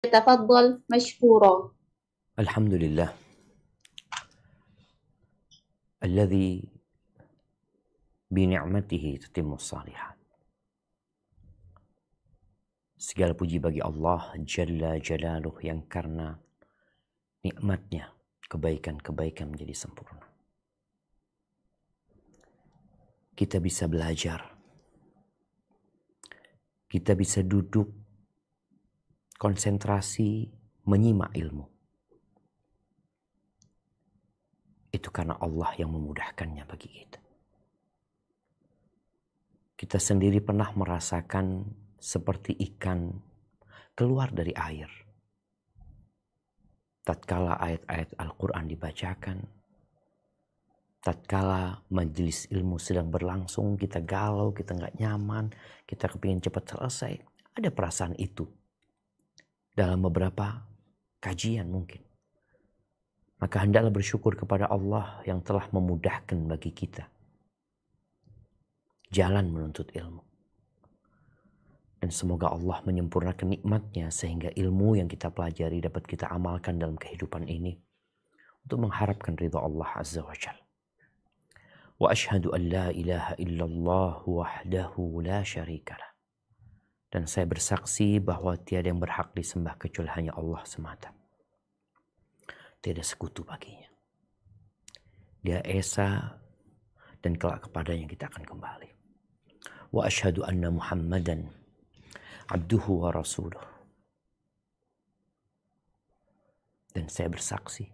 تفضل مشكورا. الحمد لله الذي بنعمته تتم الصالحات. Segala puji bagi Allah Jalla Jalaluh yang karena nikmatnya kebaikan-kebaikan menjadi sempurna. Kita bisa belajar. Kita bisa duduk konsentrasi menyimak ilmu. Itu karena Allah yang memudahkannya bagi kita. Kita sendiri pernah merasakan seperti ikan keluar dari air. Tatkala ayat-ayat Al-Quran dibacakan, tatkala majelis ilmu sedang berlangsung, kita galau, kita nggak nyaman, kita kepingin cepat selesai. Ada perasaan itu dalam beberapa kajian mungkin. Maka hendaklah bersyukur kepada Allah yang telah memudahkan bagi kita jalan menuntut ilmu. Dan semoga Allah menyempurnakan nikmatnya sehingga ilmu yang kita pelajari dapat kita amalkan dalam kehidupan ini untuk mengharapkan ridha Allah Azza wa Jalla. Wa ashhadu an la ilaha illallah wahdahu la syarikalah. Dan saya bersaksi bahwa tiada yang berhak disembah kecuali hanya Allah semata. Tiada sekutu baginya. Dia Esa dan kelak kepadanya kita akan kembali. Wa ashhadu anna Muhammadan abduhu wa rasuluh. Dan saya bersaksi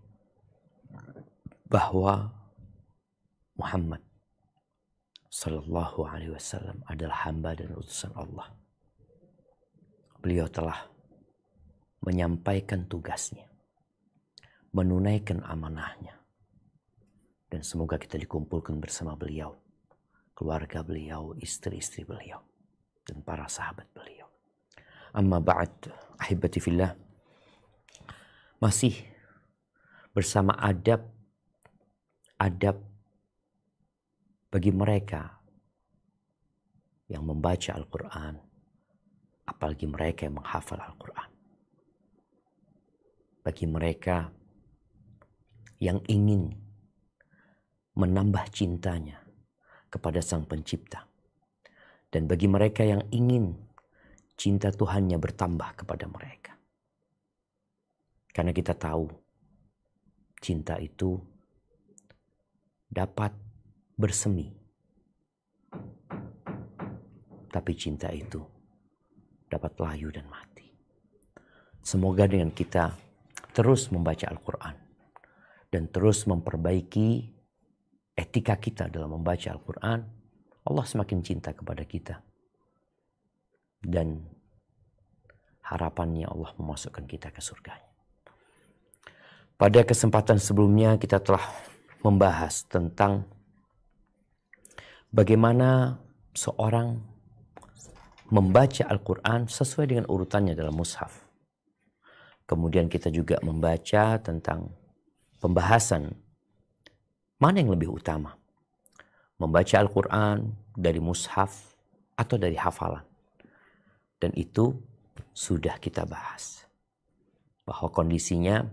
bahwa Muhammad sallallahu alaihi wasallam adalah hamba dan utusan Allah. Beliau telah menyampaikan tugasnya, menunaikan amanahnya. Dan semoga kita dikumpulkan bersama beliau, keluarga beliau, istri-istri beliau, dan para sahabat beliau. Amma ba'd, ahibati fillah, masih bersama adab bagi mereka yang membaca Al-Quran, apalagi mereka yang menghafal Al-Quran. Bagi mereka yang ingin menambah cintanya kepada Sang Pencipta. Dan bagi mereka yang ingin cinta Tuhannya bertambah kepada mereka. Karena kita tahu cinta itu dapat bersemi. Tapi cinta itu dapat layu dan mati. Semoga dengan kita terus membaca Al-Quran dan terus memperbaiki etika kita dalam membaca Al-Quran, Allah semakin cinta kepada kita. Dan harapannya Allah memasukkan kita ke surganya. Pada kesempatan sebelumnya kita telah membahas tentang bagaimana seorang membaca Al-Quran sesuai dengan urutannya dalam mushaf. Kemudian kita juga membaca tentang pembahasan mana yang lebih utama. Membaca Al-Quran dari mushaf atau dari hafalan. Dan itu sudah kita bahas. Bahwa kondisinya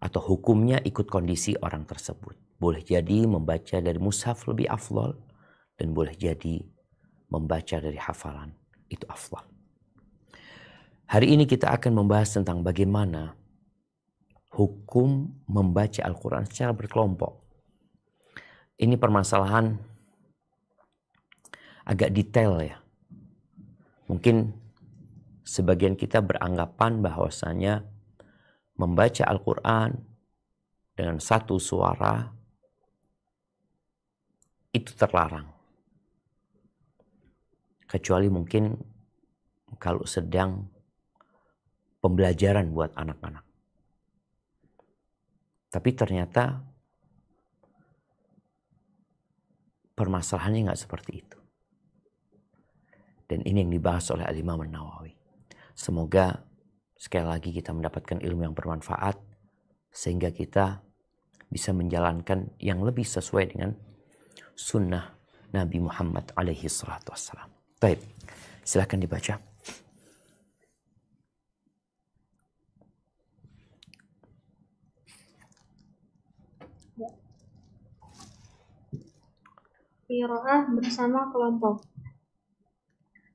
atau hukumnya ikut kondisi orang tersebut. Boleh jadi membaca dari mushaf lebih afdal. Dan boleh jadi membaca dari hafalan itu afdal. Hari ini kita akan membahas tentang bagaimana hukum membaca Al-Quran secara berkelompok. Ini permasalahan agak detail ya. Mungkin sebagian kita beranggapan bahwasanya membaca Al-Quran dengan satu suara itu terlarang. Kecuali mungkin kalau sedang pembelajaran buat anak-anak. Tapi ternyata permasalahannya nggak seperti itu. Dan ini yang dibahas oleh Al-Imam An-Nawawi. Semoga sekali lagi kita mendapatkan ilmu yang bermanfaat sehingga kita bisa menjalankan yang lebih sesuai dengan sunnah Nabi Muhammad alaihi salatu wassalam. Baik, silakan dibaca. qiraah bersama kelompok.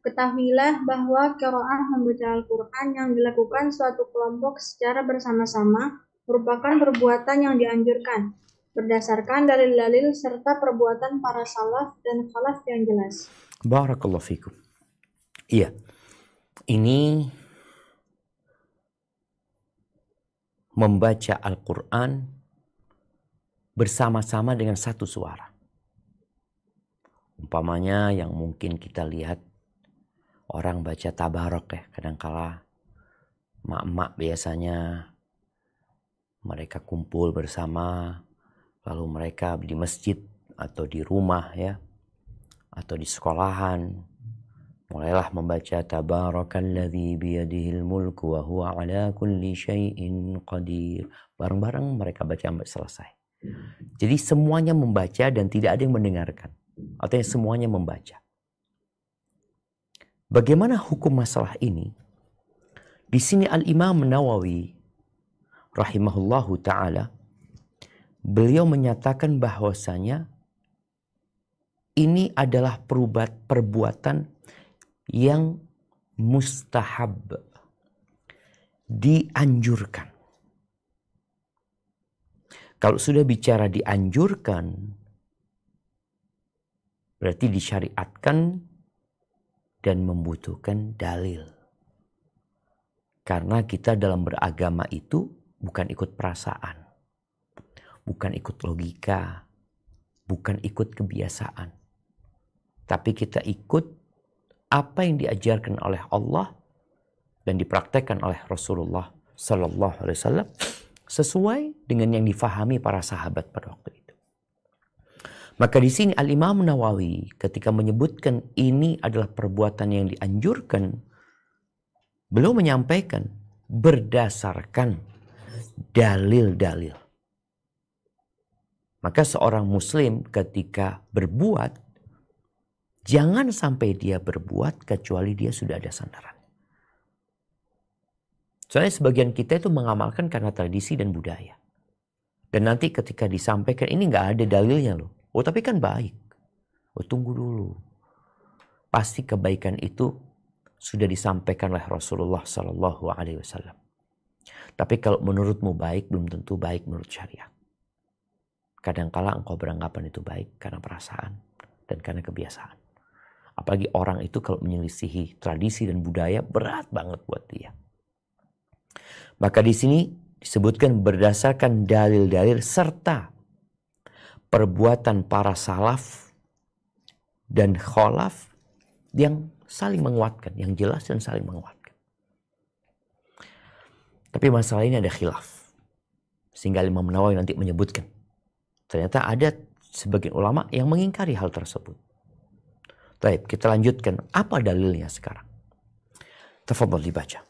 Ketahuilah bahwa qiraah membaca Al-Quran yang dilakukan suatu kelompok secara bersama-sama merupakan perbuatan yang dianjurkan, berdasarkan dalil-dalil serta perbuatan para salaf dan khalaf yang jelas. Barakallahu fikum. Iya, ini membaca Al-Quran bersama-sama dengan satu suara. Umpamanya yang mungkin kita lihat orang baca tabarok ya, kadangkala mak-mak biasanya mereka kumpul bersama, lalu mereka di masjid atau di rumah ya, atau di sekolahan, mulailah membaca tabarakalladzi biyadihil mulku wa huwa ala kulli syai'in qadir. Bareng-bareng mereka baca sampai selesai. Jadi semuanya membaca dan tidak ada yang mendengarkan. Artinya semuanya membaca. Bagaimana hukum masalah ini? Di sini Al-Imam Nawawi rahimahullahu ta'ala, beliau menyatakan bahwasanya ini adalah perbuatan yang mustahab, dianjurkan. Kalau sudah bicara dianjurkan, berarti disyariatkan dan membutuhkan dalil. Karena kita dalam beragama itu bukan ikut perasaan, bukan ikut logika, bukan ikut kebiasaan. Tapi kita ikut apa yang diajarkan oleh Allah dan dipraktekkan oleh Rasulullah Sallallahu Alaihi Wasallam sesuai dengan yang difahami para sahabat pada waktu itu. Maka di sini Al-Imam Nawawi ketika menyebutkan ini adalah perbuatan yang dianjurkan, beliau menyampaikan berdasarkan dalil-dalil. Maka seorang muslim ketika berbuat, jangan sampai dia berbuat kecuali dia sudah ada sandaran. Soalnya sebagian kita itu mengamalkan karena tradisi dan budaya. Dan nanti ketika disampaikan ini nggak ada dalilnya loh. Oh tapi kan baik. Oh tunggu dulu. Pasti kebaikan itu sudah disampaikan oleh Rasulullah Sallallahu Alaihi Wasallam. Tapi kalau menurutmu baik, belum tentu baik menurut syariat. Kadangkala engkau beranggapan itu baik karena perasaan dan karena kebiasaan. Apalagi orang itu kalau menyelisihi tradisi dan budaya berat banget buat dia. Maka di sini disebutkan berdasarkan dalil-dalil serta perbuatan para salaf dan khalaf yang saling menguatkan, yang jelas dan saling menguatkan. Tapi masalah ini ada khilaf. Sehingga Imam Nawawi nanti menyebutkan. Ternyata ada sebagian ulama yang mengingkari hal tersebut. Baik, kita lanjutkan. Apa dalilnya sekarang? Tafadhal dibaca.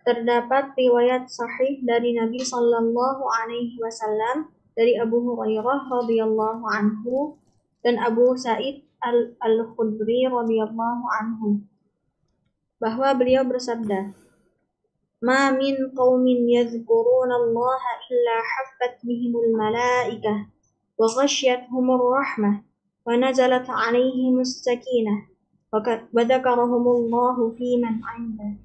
Terdapat riwayat sahih dari Nabi Sallallahu Alaihi Wasallam dari Abu Hurairah radhiyallahu anhu dan Abu Sa'id al-Khudri radhiyallahu anhu bahwa beliau bersabda, "Ma min qaumin yadhkuruna Allah illa haffat bihimul malaikah wa ghasyiyatuhumur rahmah wa nazalat 'alaihimus sakinah wa dzakarahumullahu fi man 'indah."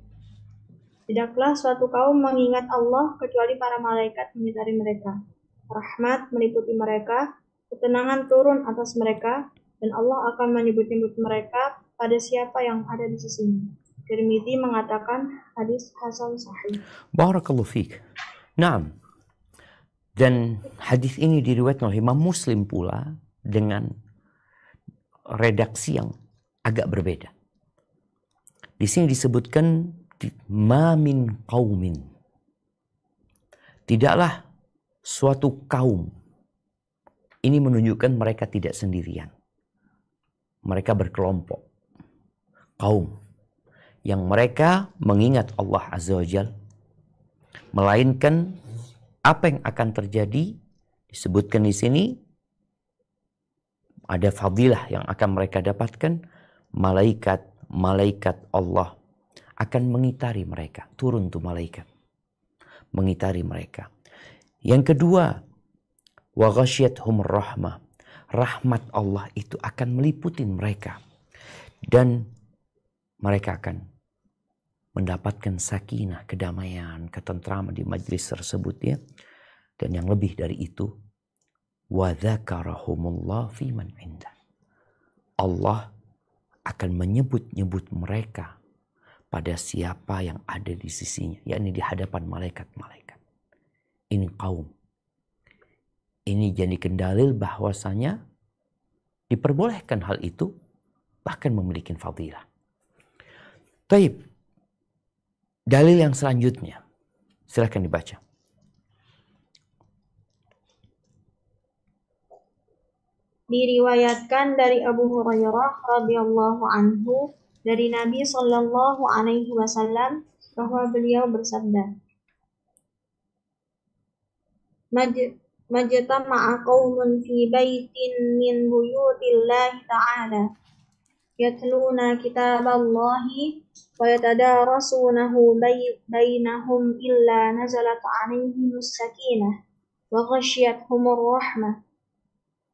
Tidaklah suatu kaum mengingat Allah kecuali para malaikat menyertai mereka. Rahmat meliputi mereka, ketenangan turun atas mereka, dan Allah akan menyebut-nyebut mereka pada siapa yang ada di sisinya. Tirmidzi mengatakan hadis hasan sahih. Barakallahu fiik. Naam. Dan hadis ini diriwayatkan oleh Imam Muslim pula dengan redaksi yang agak berbeda. Di sini disebutkan ma min qaumin. Tidaklah suatu kaum. Ini menunjukkan mereka tidak sendirian. Mereka berkelompok. Kaum yang mereka mengingat Allah Azza wa Jalla, melainkan apa yang akan terjadi disebutkan di sini ada fadilah yang akan mereka dapatkan. Malaikat Allah akan mengitari mereka. Turun tuh malaikat. Mengitari mereka. Yang kedua, wa ghasyiyatuhumur rahmah. Rahmat Allah itu akan meliputi mereka dan mereka akan mendapatkan sakinah, kedamaian, ketentraman di majlis tersebut ya. Dan yang lebih dari itu, wa dzakarahumullah fi man indah. Allah akan menyebut-nyebut mereka pada siapa yang ada di sisinya, yakni di hadapan malaikat-malaikat. Ini kaum. Ini jadikan dalil bahwasanya diperbolehkan hal itu, bahkan memiliki fadilah. Taib. Dalil yang selanjutnya, silahkan dibaca. Diriwayatkan dari Abu Hurairah radhiyallahu anhu dari Nabi Shallallahu alaihi wasallam bahwa beliau bersabda, Majtama'a qaumun fi baitin min buyutillahi ta'ala yatluna kitaballahi wa yatadarasunahu bainahum illa nazalat 'alaihimus sakinah wa ghasyiyatuhumur rahmah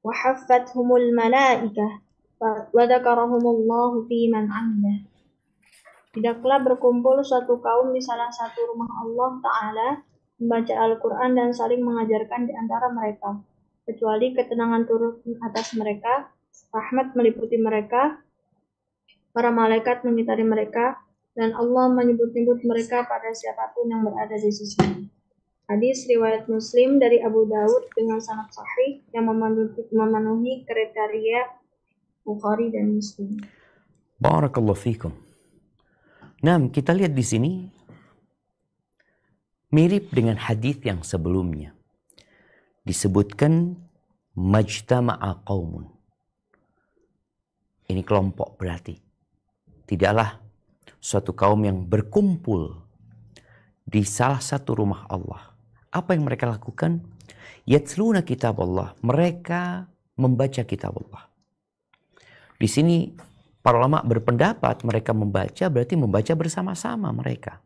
wa haffathumul malaikah wa dzakarahumullahu fi man 'indah. Tidaklah berkumpul suatu kaum di salah satu rumah Allah Ta'ala membaca Al-Quran dan saling mengajarkan di antara mereka, kecuali ketenangan turun atas mereka, rahmat meliputi mereka, para malaikat mengitari mereka, dan Allah menyebut-nyebut mereka pada siapapun yang berada di sisinya. Hadis riwayat Muslim dari Abu Daud dengan sanad sahih yang memenuhi kriteria Bukhari dan Muslim. Barakallahu fikum. Nah, kita lihat di sini mirip dengan hadis yang sebelumnya. Disebutkan majtama'a qaumun. Ini kelompok berarti. Tidaklah suatu kaum yang berkumpul di salah satu rumah Allah. Apa yang mereka lakukan? Yatluna kitab Allah. Mereka membaca kitab Allah. Di sini para ulama berpendapat mereka membaca berarti membaca bersama-sama mereka.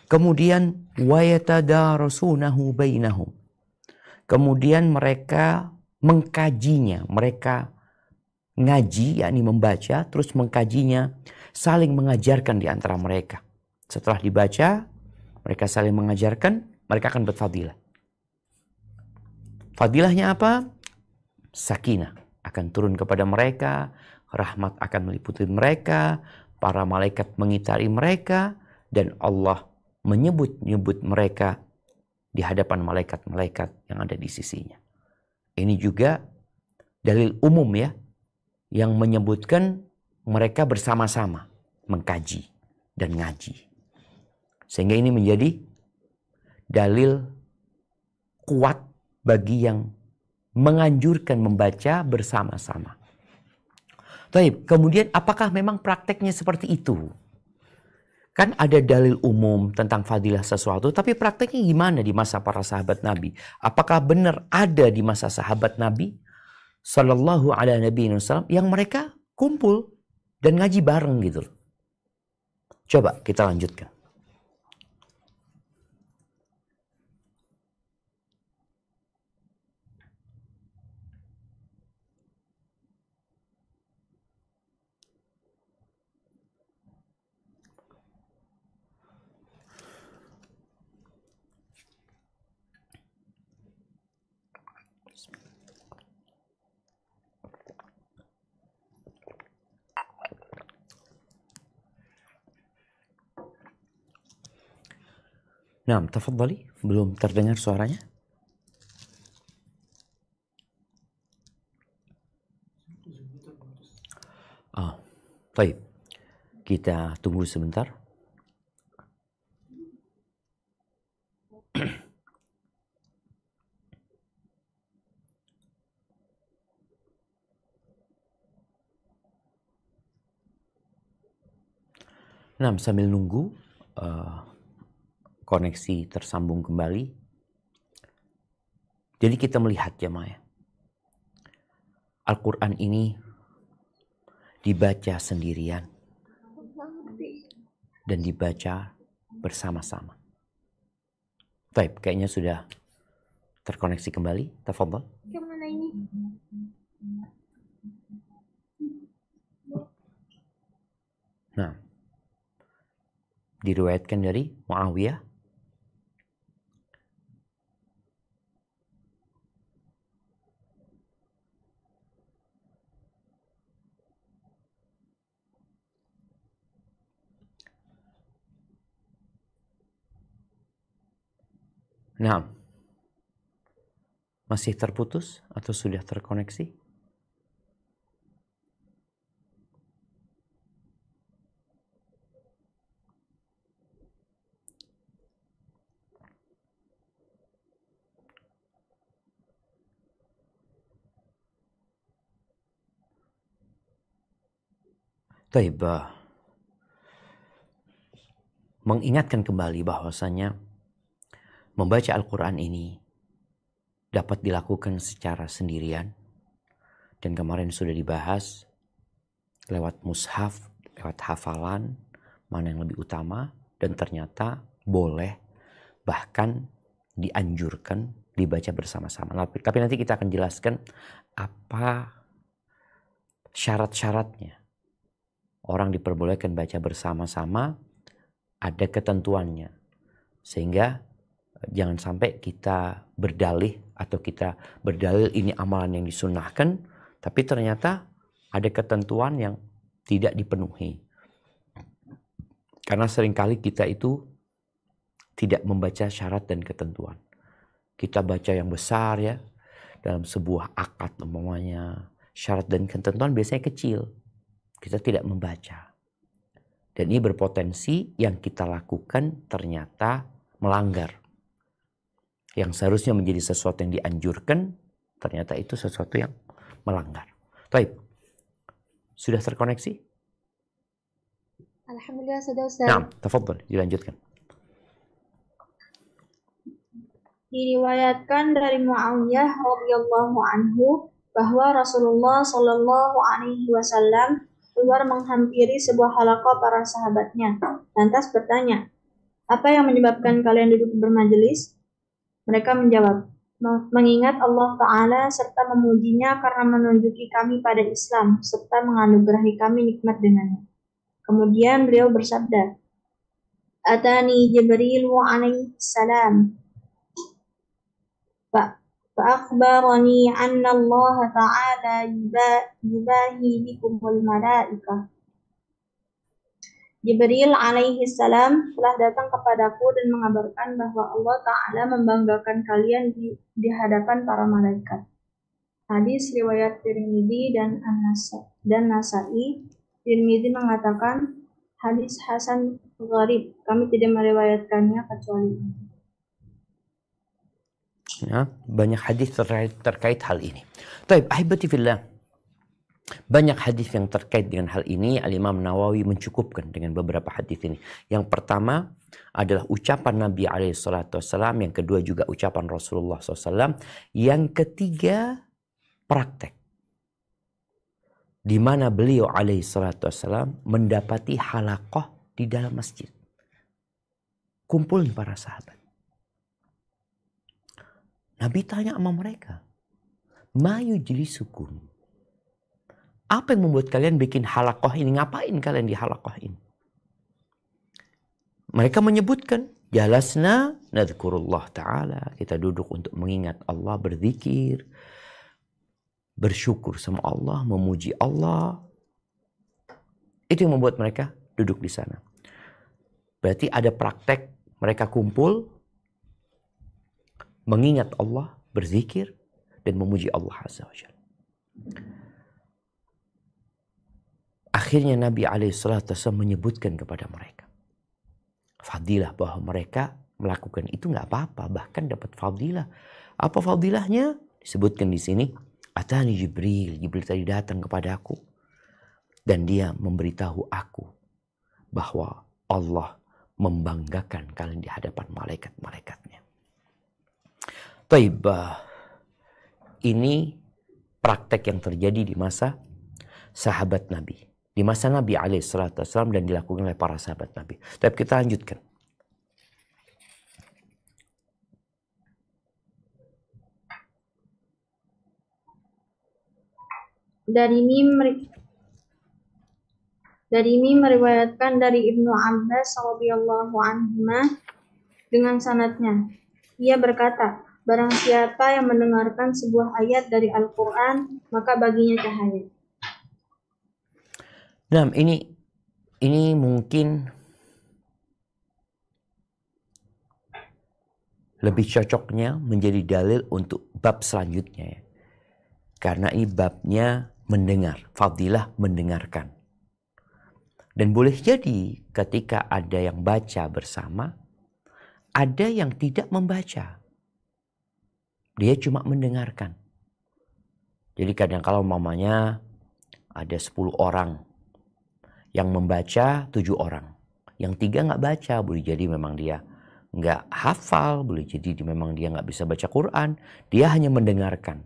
Kemudian wayatadarasunahu bainahum. Kemudian mereka mengkajinya, mereka ngaji yakni membaca terus mengkajinya, saling mengajarkan di antara mereka. Setelah dibaca, mereka saling mengajarkan, mereka akan berfadilah. Fadilahnya apa? Sakinah akan turun kepada mereka, rahmat akan meliputi mereka, para malaikat mengitari mereka, dan Allah menyebut-nyebut mereka di hadapan malaikat-malaikat yang ada di sisinya. Ini juga dalil umum ya, yang menyebutkan mereka bersama-sama mengkaji dan ngaji. Sehingga ini menjadi dalil kuat bagi yang menganjurkan membaca bersama-sama. Baik, kemudian apakah memang prakteknya seperti itu? Kan ada dalil umum tentang fadilah sesuatu, tapi prakteknya gimana di masa para sahabat Nabi? Apakah benar ada di masa sahabat Nabi Sallallahu alaihi wasallam yang mereka kumpul dan ngaji bareng gitu? Coba kita lanjutkan. Nah, tafadhali, belum terdengar suaranya? Baik. Kita tunggu sebentar. Nah, sambil nunggu koneksi tersambung kembali. Jadi kita melihat jemaah, Al-Quran ini dibaca sendirian dan dibaca bersama-sama. Baik, kayaknya sudah terkoneksi kembali? Tafadhol. Kemana ini? Nah, diriwayatkan dari Muawiyah. Nah, masih terputus atau sudah terkoneksi? Taib, mengingatkan kembali bahwasanya membaca Al-Quran ini dapat dilakukan secara sendirian. Dan kemarin sudah dibahas lewat mushaf, lewat hafalan, mana yang lebih utama. Dan ternyata boleh, bahkan dianjurkan dibaca bersama-sama. Tapi nanti kita akan jelaskan apa syarat-syaratnya. Orang diperbolehkan baca bersama-sama, ada ketentuannya. Sehingga jangan sampai kita berdalih atau kita berdalil ini amalan yang disunnahkan, tapi ternyata ada ketentuan yang tidak dipenuhi. Karena seringkali kita itu tidak membaca syarat dan ketentuan. Kita baca yang besar ya, dalam sebuah akad umpamanya, syarat dan ketentuan biasanya kecil. Kita tidak membaca. Dan ini berpotensi yang kita lakukan ternyata melanggar. Yang seharusnya menjadi sesuatu yang dianjurkan, ternyata itu sesuatu yang melanggar. Baik, sudah terkoneksi? Alhamdulillah sudah, Ustaz. Nah, tafadhol, dilanjutkan. Diriwayatkan dari Muawiyah radhiyallahu anhu bahwa Rasulullah Shallallahu alaihi wasallam keluar menghampiri sebuah halaqah para sahabatnya. Lantas bertanya, "Apa yang menyebabkan kalian duduk bermajelis?" Mereka menjawab, "Mengingat Allah Ta'ala serta memujinya karena menunjuki kami pada Islam serta menganugerahi kami nikmat dengannya." Kemudian beliau bersabda, "Atani Jibril alaihi salam fa'akhbarani anna Allah Ta'ala yubahi bikumul malaikah." Jibril alaihi salam telah datang kepadaku dan mengabarkan bahwa Allah Ta'ala membanggakan kalian di hadapan para malaikat. Hadis riwayat Tirmidzi dan Nasa'i. Tirmidzi mengatakan hadis hasan gharib. Kami tidak meriwayatkannya kecuali ini. Ya, banyak hadis terkait hal ini. Taib, ahibati fillah. Banyak hadis yang terkait dengan hal ini. Al-Imam Nawawi mencukupkan dengan beberapa hadis ini. Yang pertama adalah ucapan Nabi SAW. Yang kedua juga ucapan Rasulullah SAW. Yang ketiga praktek. Di mana beliau SAW mendapati halaqah di dalam masjid. Kumpul para sahabat. Nabi tanya sama mereka, "Ma yujlisukum?" Apa yang membuat kalian bikin halaqah ini? Ngapain kalian di halaqah ini? Mereka menyebutkan, jalasna nadhkurullah ta'ala. Kita duduk untuk mengingat Allah, berzikir, bersyukur sama Allah, memuji Allah. Itu yang membuat mereka duduk di sana. Berarti ada praktek mereka kumpul, mengingat Allah, berzikir, dan memuji Allah Azza wa Jalla. Akhirnya Nabi SAW menyebutkan kepada mereka fadilah bahwa mereka melakukan itu nggak apa-apa, bahkan dapat fadilah. Apa fadilahnya? Disebutkan di sini, atani Jibril, Jibril tadi datang kepada aku dan dia memberitahu aku bahwa Allah membanggakan kalian di hadapan malaikat-malaikatnya. Taibah, ini praktek yang terjadi di masa sahabat Nabi. Di masa Nabi SAW dan dilakukan oleh para sahabat Nabi. Tapi kita lanjutkan. Darimi meriwayatkan dari Ibnu Abbas radhiyallahu anhuma dengan sanadnya. Ia berkata, barang siapa yang mendengarkan sebuah ayat dari Al-Quran, maka baginya cahaya. Nah, ini mungkin lebih cocoknya menjadi dalil untuk bab selanjutnya ya. Karena ini babnya mendengar, fadilah mendengarkan. Dan boleh jadi ketika ada yang baca bersama, ada yang tidak membaca. Dia cuma mendengarkan. Jadi kadang kalau mamanya ada 10 orang, yang membaca 7 orang. Yang 3 nggak baca, boleh jadi memang dia nggak hafal, boleh jadi memang dia nggak bisa baca Quran. Dia hanya mendengarkan.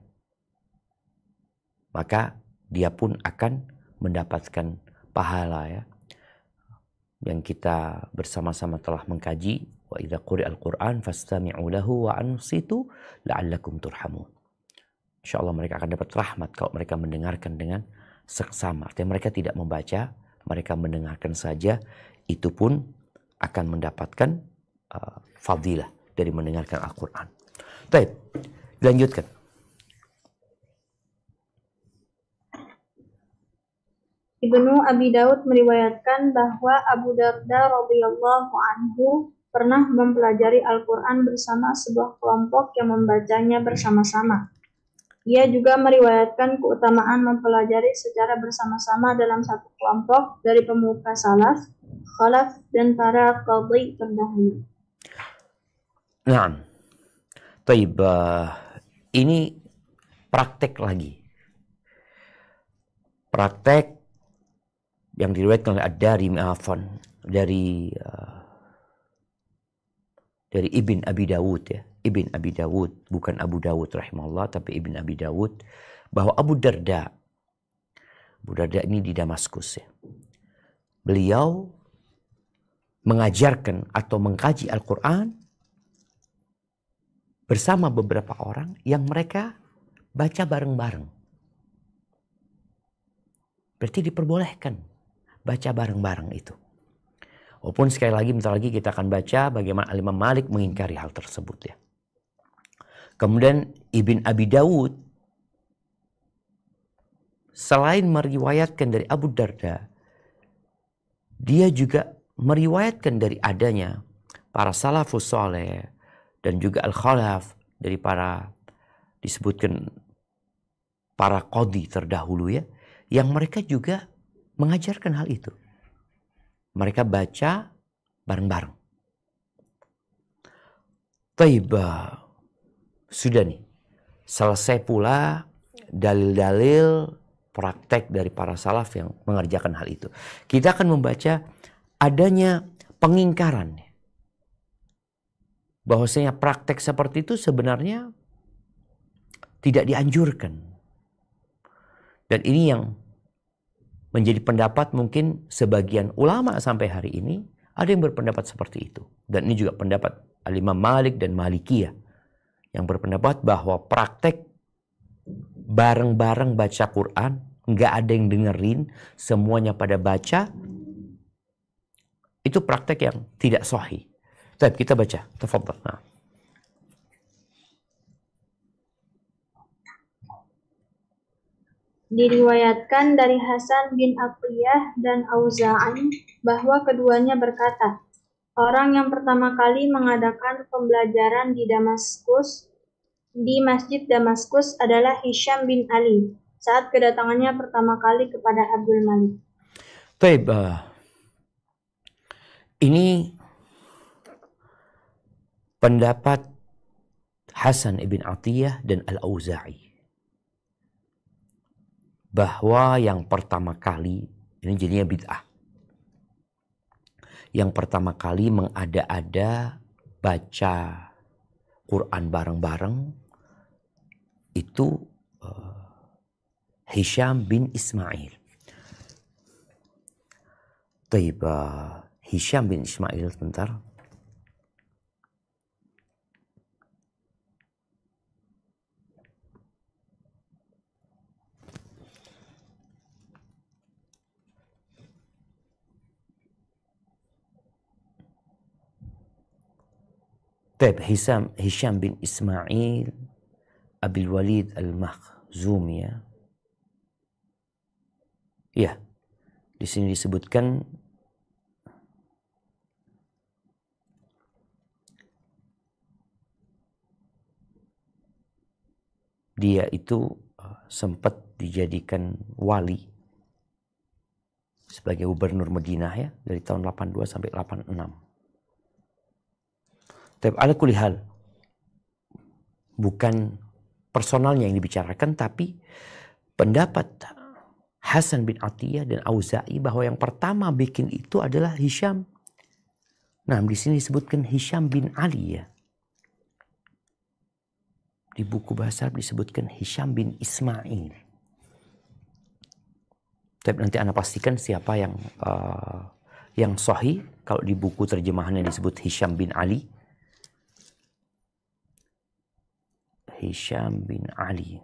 Maka dia pun akan mendapatkan pahala ya. Yang kita bersama-sama telah mengkaji, wa idza quri'al Qur'an fastami'u lahu wa ansitu la'allakum turhamun. Insyaallah mereka akan dapat rahmat kalau mereka mendengarkan dengan seksama. Artinya mereka tidak membaca, mereka mendengarkan saja, itu pun akan mendapatkan fadilah dari mendengarkan Al-Qur'an. Baik, lanjutkan. Ibnu Abi Daud meriwayatkan bahwa Abu Darda radhiyallahu anhu pernah mempelajari Al-Quran bersama sebuah kelompok yang membacanya bersama-sama. Ia juga meriwayatkan keutamaan mempelajari secara bersama-sama dalam satu kelompok dari pemuka salaf, khalaf, dan para qadhi terdahulu. Nah, taib, ini praktek lagi. Praktek yang diriwayatkan oleh Ad-Darimi dari Ibn Abi Dawud ya. Ibn Abi Dawud, bukan Abu Dawud rahimahullah, tapi Ibn Abi Dawud, bahwa Abu Darda ini di Damaskus ya. Beliau mengajarkan atau mengkaji Al-Quran bersama beberapa orang yang mereka baca bareng-bareng. Berarti diperbolehkan baca bareng-bareng itu. Walaupun sekali lagi, bentar lagi kita akan baca bagaimana Imam Malik mengingkari hal tersebut ya. Kemudian Ibn Abi Dawud selain meriwayatkan dari Abu Darda, dia juga meriwayatkan dari adanya para salafus saleh dan juga al-khalaf dari para disebutkan para qadhi terdahulu ya, yang mereka juga mengajarkan hal itu. Mereka baca bareng-bareng. Taibah. Sudah nih. Selesai pula dalil-dalil praktek dari para salaf yang mengerjakan hal itu. Kita akan membaca adanya pengingkaran. Bahwasanya praktek seperti itu sebenarnya tidak dianjurkan. Dan ini yang menjadi pendapat mungkin sebagian ulama sampai hari ini, ada yang berpendapat seperti itu. Dan ini juga pendapat Al-Imam Malik dan Malikiyah yang berpendapat bahwa praktek bareng-bareng baca Quran, nggak ada yang dengerin, semuanya pada baca, itu praktek yang tidak sahih. Baik, kita baca. Tafadhal. Nah. Diriwayatkan dari Hasan bin Atiyah dan Auza'i bahwa keduanya berkata, orang yang pertama kali mengadakan pembelajaran di Masjid Damaskus adalah Hisham bin Ali saat kedatangannya pertama kali kepada Abdul Malik. Baik, ini pendapat Hasan ibn Atiyah dan Al-Auza'i. Bahwa yang pertama kali, ini jadinya bid'ah. Yang pertama kali mengada-ada baca Quran bareng-bareng itu Hisham bin Ismail. Tiba Hisham bin Ismail sebentar. Taib Hisham bin Ismail Abil Walid Al-Makhzumi ya. Ya, di sini disebutkan dia itu sempat dijadikan wali sebagai gubernur Madinah ya dari tahun 82 sampai 86. Tapi ala kulli hal bukan personalnya yang dibicarakan, tapi pendapat Hasan bin Atiyah dan Auza'i bahwa yang pertama bikin itu adalah Hisham. Nah, di sini disebutkan Hisham bin Ali ya. Di buku bahasa Arab disebutkan Hisham bin Ismail. Tapi nanti Anda pastikan siapa yang sahih. Kalau di buku terjemahannya disebut Hisham bin Ali. Hisham bin Ali.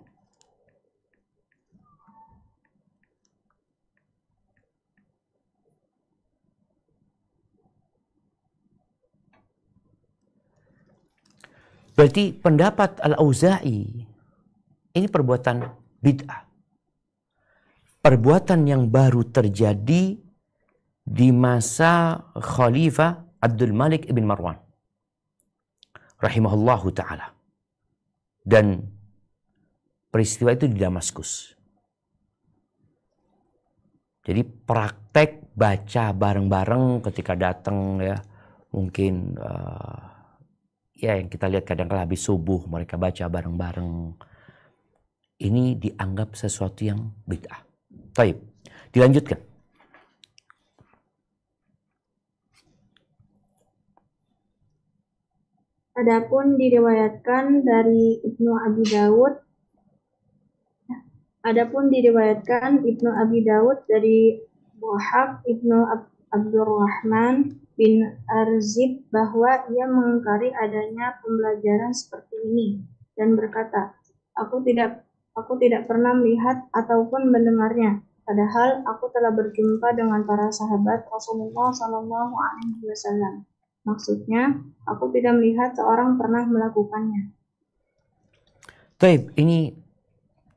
Berarti pendapat Al-Auza'i ini perbuatan bid'ah. Perbuatan yang baru terjadi di masa Khalifah Abdul Malik ibn Marwan rahimahullahu ta'ala. Dan peristiwa itu di Damaskus. Jadi praktek baca bareng-bareng ketika datang ya, mungkin ya yang kita lihat kadang-kala habis subuh mereka baca bareng-bareng. Ini dianggap sesuatu yang bid'ah. Baik, dilanjutkan. Adapun diriwayatkan dari Ibnu Abi Dawud dari Wahab Ibnu Abdurrahman bin Arzib bahwa ia mengingkari adanya pembelajaran seperti ini dan berkata, Aku tidak pernah melihat ataupun mendengarnya, padahal aku telah berjumpa dengan para sahabat Rasulullah SAW. Maksudnya, aku tidak melihat seorang pernah melakukannya. Taib, ini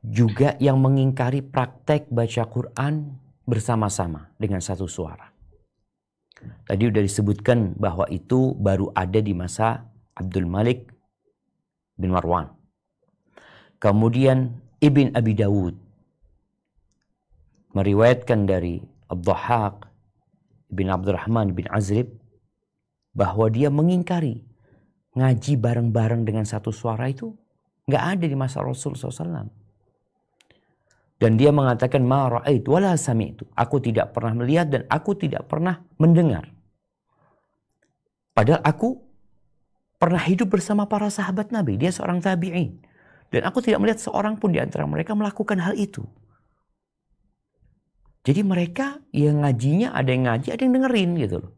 juga yang mengingkari praktek baca Quran bersama-sama dengan satu suara. Tadi sudah disebutkan bahwa itu baru ada di masa Abdul Malik bin Marwan. Kemudian Ibn Abi Dawud meriwayatkan dari Ad-Dhahhak bin Abdurrahman bin Azrib bahwa dia mengingkari ngaji bareng-bareng dengan satu suara itu nggak ada di masa Rasul SAW. Dan dia mengatakan ma ra'ait wala sami'tu. Aku tidak pernah melihat dan aku tidak pernah mendengar. Padahal aku pernah hidup bersama para sahabat Nabi. Dia seorang tabi'in. Dan aku tidak melihat seorang pun di antara mereka melakukan hal itu. Jadi mereka yang ngajinya ada yang ngaji, ada yang dengerin gitu loh.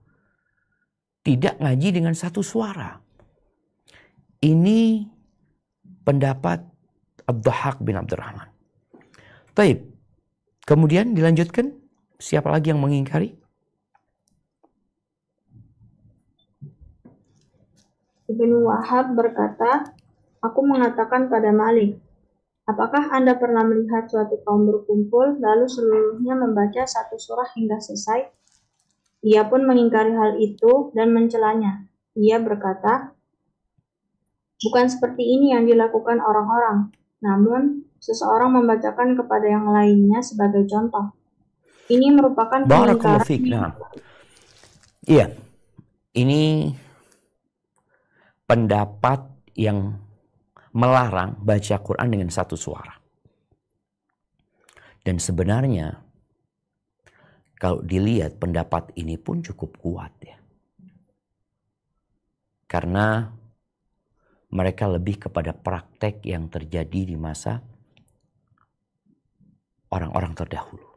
Tidak ngaji dengan satu suara. Ini pendapat Ad-Dhahhak bin Abdurrahman. Baik. Kemudian dilanjutkan. Siapa lagi yang mengingkari? Ibnu Wahab berkata, Aku mengatakan pada Malik, apakah Anda pernah melihat suatu kaum berkumpul lalu seluruhnya membaca satu surah hingga selesai? Ia pun mengingkari hal itu dan mencelanya. Ia berkata, bukan seperti ini yang dilakukan orang-orang, namun seseorang membacakan kepada yang lainnya sebagai contoh. Ini merupakan Barakallahu fiik. Nah. Iya. Ini pendapat yang melarang baca Quran dengan satu suara. Dan sebenarnya kalau dilihat pendapat ini pun cukup kuat ya. Karena mereka lebih kepada praktek yang terjadi di masa orang-orang terdahulu.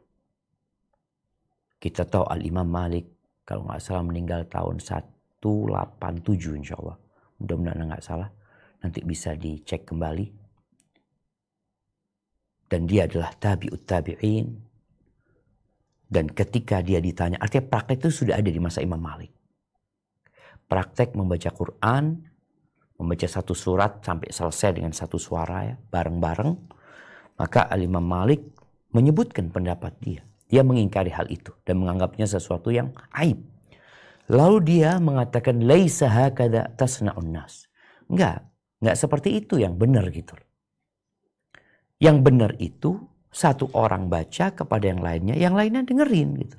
Kita tahu Al-Imam Malik kalau nggak salah meninggal tahun 187 insya Allah. Mudah-mudahan nggak salah. Nanti bisa dicek kembali. Dan dia adalah tabi'ut tabi'in. Dan ketika dia ditanya, artinya praktek itu sudah ada di masa Imam Malik. Praktek membaca Quran membaca satu surat sampai selesai dengan satu suara ya, bareng-bareng, maka Al-Imam Malik menyebutkan pendapat dia. Dia mengingkari hal itu dan menganggapnya sesuatu yang aib. Lalu dia mengatakan laisa hakadha tasna'un nas. Enggak seperti itu yang benar gitu. Yang benar itu satu orang baca kepada yang lainnya dengerin gitu.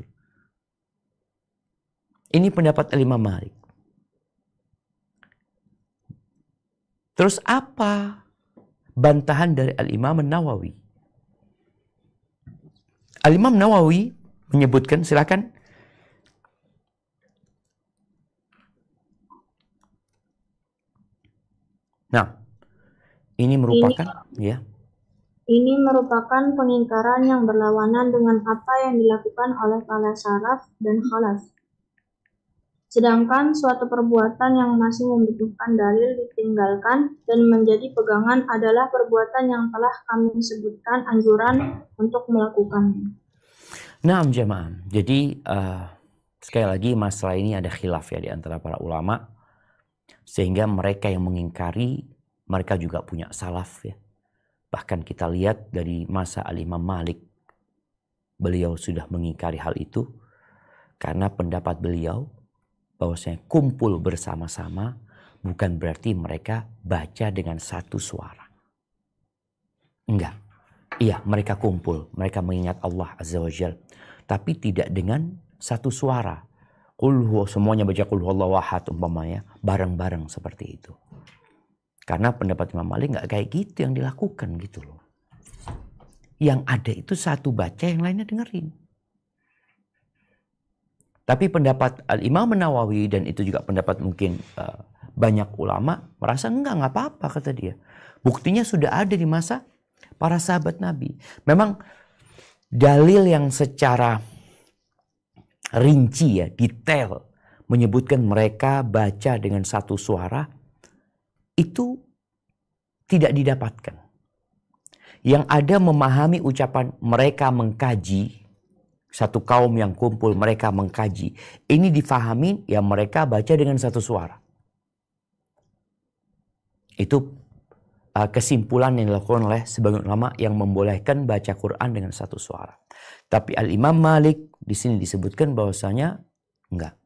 Ini pendapat Al-Imam Malik. Terus apa bantahan dari Al-Imam Nawawi? Al-Imam Nawawi menyebutkan, silakan. Nah, ini merupakan Ini merupakan pengingkaran yang berlawanan dengan apa yang dilakukan oleh para salaf dan khalaf. Sedangkan suatu perbuatan yang masih membutuhkan dalil ditinggalkan dan menjadi pegangan adalah perbuatan yang telah kami sebutkan anjuran untuk melakukannya. Nah, jemaah. Jadi sekali lagi masalah ini ada khilaf ya di antara para ulama, sehingga mereka yang mengingkari mereka juga punya salaf ya. Bahkan kita lihat dari masa Al-Imam Malik, beliau sudah mengingkari hal itu karena pendapat beliau bahwasanya kumpul bersama-sama bukan berarti mereka baca dengan satu suara. Enggak. Iya, mereka kumpul, mereka mengingat Allah Azza wa Jalla, tapi tidak dengan satu suara. Semuanya baca qul huwallahu ahad umpamanya, bareng-bareng seperti itu. Karena pendapat Imam Malik nggak kayak gitu yang dilakukan gitu loh. Yang ada itu satu baca, yang lainnya dengerin. Tapi pendapat Al-Imam Nawawi, dan itu juga pendapat mungkin banyak ulama, merasa nggak apa-apa kata dia. Buktinya sudah ada di masa para sahabat Nabi. Memang dalil yang secara rinci ya, detail menyebutkan mereka baca dengan satu suara itu tidak didapatkan. Yang ada memahami ucapan mereka mengkaji, satu kaum yang kumpul mereka mengkaji, ini difahami ya mereka baca dengan satu suara. Itu kesimpulan yang dilakukan oleh sebagian ulama yang membolehkan baca Quran dengan satu suara. Tapi Al-Imam Malik di sini disebutkan bahwasanya enggak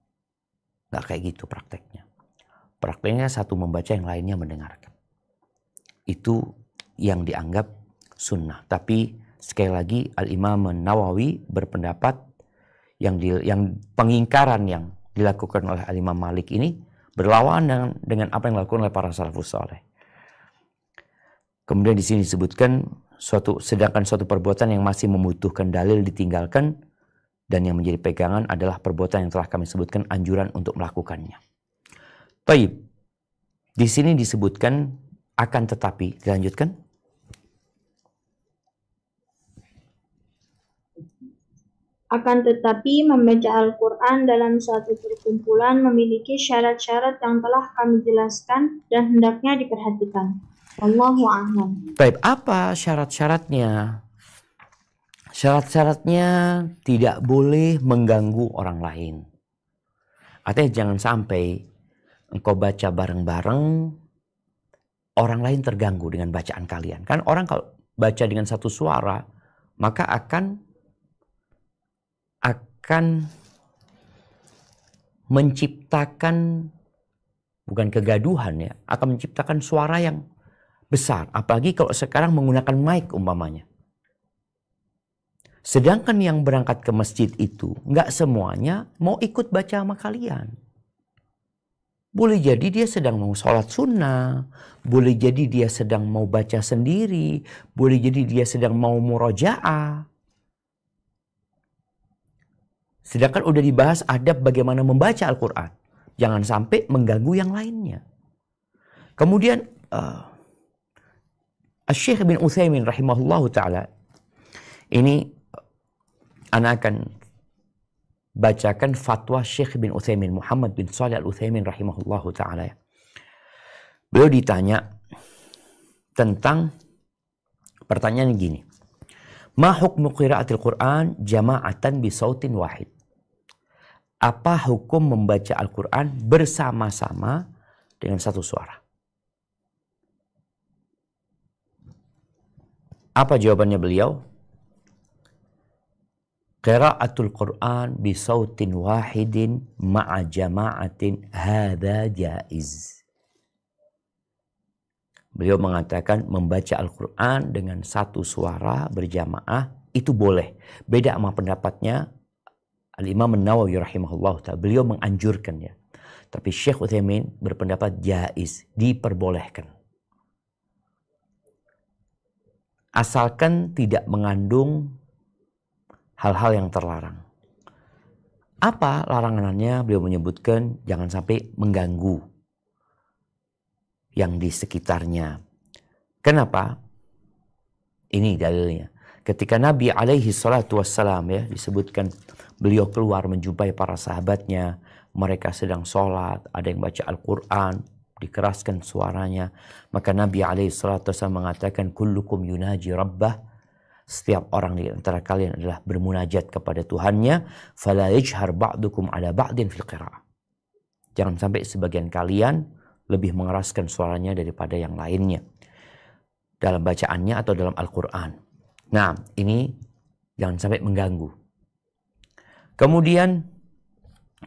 kayak gitu prakteknya. Prakteknya satu membaca, yang lainnya mendengarkan. Itu yang dianggap sunnah. Tapi sekali lagi Al-Imam Nawawi berpendapat yang pengingkaran yang dilakukan oleh Al-Imam Malik ini berlawanan dengan apa yang dilakukan oleh para salafus saleh. Kemudian di sini disebutkan sedangkan suatu perbuatan yang masih membutuhkan dalil ditinggalkan dan yang menjadi pegangan adalah perbuatan yang telah kami sebutkan anjuran untuk melakukannya. Baik. Di sini disebutkan akan tetapi, dilanjutkan. Akan tetapi membaca Al-Quran dalam suatu perkumpulan memiliki syarat-syarat yang telah kami jelaskan dan hendaknya diperhatikan. Wallahu a'lam. Baik, apa syarat-syaratnya? Syarat-syaratnya tidak boleh mengganggu orang lain. Artinya jangan sampai engkau baca bareng-bareng, orang lain terganggu dengan bacaan kalian. Kan orang kalau baca dengan satu suara, maka akan menciptakan, bukan kegaduhan ya, akan menciptakan suara yang besar. Apalagi kalau sekarang menggunakan mic umpamanya. Sedangkan yang berangkat ke masjid itu nggak semuanya mau ikut baca sama kalian. Boleh jadi dia sedang mau sholat sunnah, boleh jadi dia sedang mau baca sendiri, boleh jadi dia sedang mau murojaah. Sedangkan udah dibahas adab bagaimana membaca Al-Quran. Jangan sampai mengganggu yang lainnya. Kemudian Syekh bin Utsaimin rahimahullahu ta'ala, ini ana akan bacakan fatwa Syekh bin Utsaimin, Muhammad bin Shalih Al-Utsaimin rahimahullahu ta'ala. Beliau ditanya tentang pertanyaan gini. Ma hukmu qiraatil Quran jama'atan bi sautin wahid? Apa hukum membaca Al-Quran bersama-sama dengan satu suara? Apa jawabannya beliau? Qira'atul Quran bi sautin wahidin ma'a jama'atin hadza jaiz. Beliau mengatakan membaca Al-Quran dengan satu suara berjamaah itu boleh. Beda sama pendapatnya Al-Imam An-Nawawi rahimahullah ta'ala. Beliau menganjurkan ya. Tapi Syekh Utsaimin berpendapat jaiz, diperbolehkan. Asalkan tidak mengandung hal-hal yang terlarang. Apa larangannya? Beliau menyebutkan jangan sampai mengganggu yang di sekitarnya. Kenapa? Ini dalilnya. Ketika Nabi alaihi salatu wassalam ya disebutkan beliau keluar menjumpai para sahabatnya, mereka sedang sholat, ada yang baca Al-Quran, dikeraskan suaranya. Maka Nabi alaihi salatu wassalam mengatakan kullukum yunaji rabbah. Setiap orang di antara kalian adalah bermunajat kepada Tuhannya. Fala yajhar ba'dukum ala ba'din fil qira'ah. Jangan sampai sebagian kalian lebih mengeraskan suaranya daripada yang lainnya dalam bacaannya atau dalam Al-Quran. Nah, ini jangan sampai mengganggu. Kemudian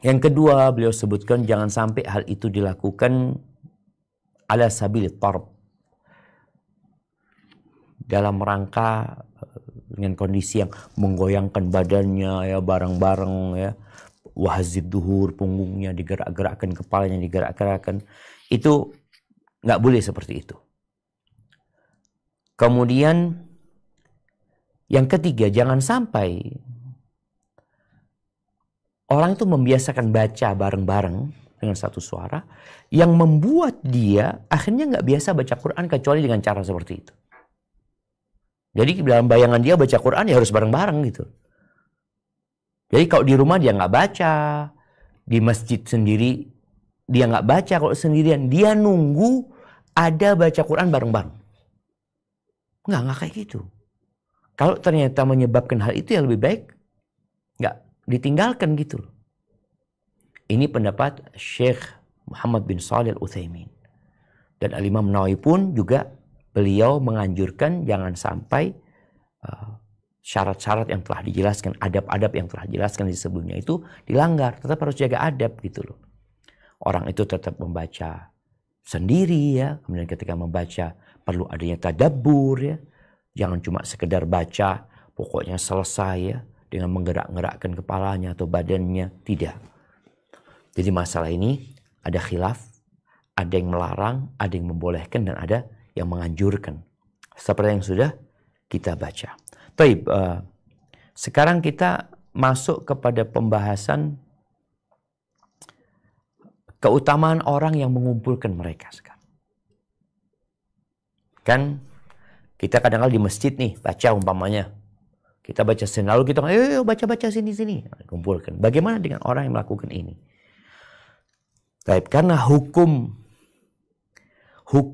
yang kedua beliau sebutkan jangan sampai hal itu dilakukan ala sabil tarb, dalam rangka dengan kondisi yang menggoyangkan badannya ya bareng-bareng ya, wahzid duhur, punggungnya digerak-gerakkan, kepalanya digerak-gerakkan, itu nggak boleh seperti itu. Kemudian yang ketiga, jangan sampai orang itu membiasakan baca bareng-bareng dengan satu suara yang membuat dia akhirnya nggak biasa baca Quran kecuali dengan cara seperti itu. Jadi dalam bayangan dia baca Quran ya harus bareng-bareng gitu. Jadi kalau di rumah dia nggak baca, di masjid sendiri dia nggak baca, kalau sendirian dia nunggu ada baca Quran bareng-bareng. Nggak kayak gitu. Kalau ternyata menyebabkan hal itu ya lebih baik nggak ditinggalkan gitu. Ini pendapat Syekh Muhammad bin Shalih Al-Utsaimin. Dan Al-Imam Nawawi pun juga beliau menganjurkan jangan sampai syarat-syarat yang telah dijelaskan, adab-adab yang telah dijelaskan di sebelumnya itu dilanggar. Tetap harus jaga adab gitu loh. Orang itu tetap membaca sendiri ya. Kemudian ketika membaca perlu adanya tadabbur ya. Jangan cuma sekedar baca, pokoknya selesai ya. Dengan menggerak-gerakkan kepalanya atau badannya. Tidak. Jadi masalah ini ada khilaf. Ada yang melarang, ada yang membolehkan, dan ada yang menganjurkan. Seperti yang sudah kita baca. Baik, sekarang kita masuk kepada pembahasan keutamaan orang yang mengumpulkan mereka sekarang. Kan kita kadang-kadang di masjid nih baca umpamanya. Kita baca lalu kita ayo baca-baca sini-sini, kumpulkan. Bagaimana dengan orang yang melakukan ini? Baik, karena hukum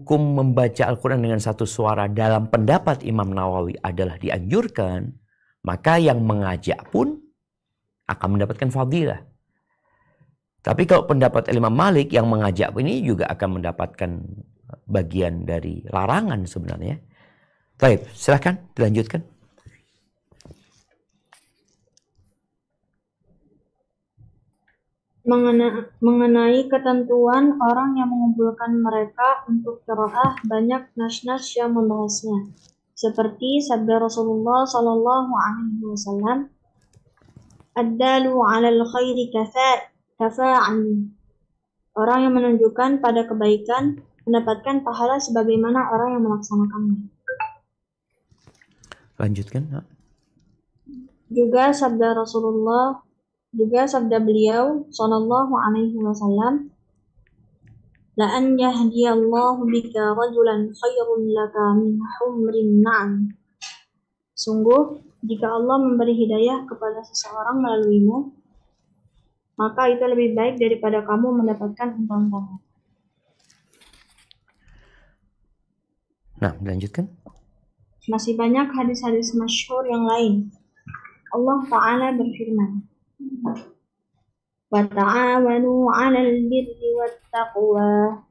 membaca Al-Quran dengan satu suara dalam pendapat Imam Nawawi adalah dianjurkan, maka yang mengajak pun akan mendapatkan fadilah. Tapi kalau pendapat Imam Malik yang mengajak ini juga akan mendapatkan bagian dari larangan sebenarnya. Baik, silahkan dilanjutkan. Mengenai ketentuan orang yang mengumpulkan mereka untuk qiraah, banyak nas-nas yang membahasnya. Seperti sabda Rasulullah sallallahu alaihi wasallam, "Ad-dalu 'alal khairi kafa'an." Orang yang menunjukkan pada kebaikan mendapatkan pahala sebagaimana orang yang melaksanakannya. Lanjutkan. Juga sabda beliau sallallahu alaihi wasallam, la an yahdiyallahu bika rajulan khairun laka min humrin na'am. Sungguh jika Allah memberi hidayah kepada seseorang melaluimu, maka itu lebih baik daripada kamu mendapatkan unta-unta. Nah, dilanjutkan. Masih banyak hadis-hadis masyhur yang lain. Allah Ta'ala berfirman, wa ta'awanu 'alal birri wattaqwa.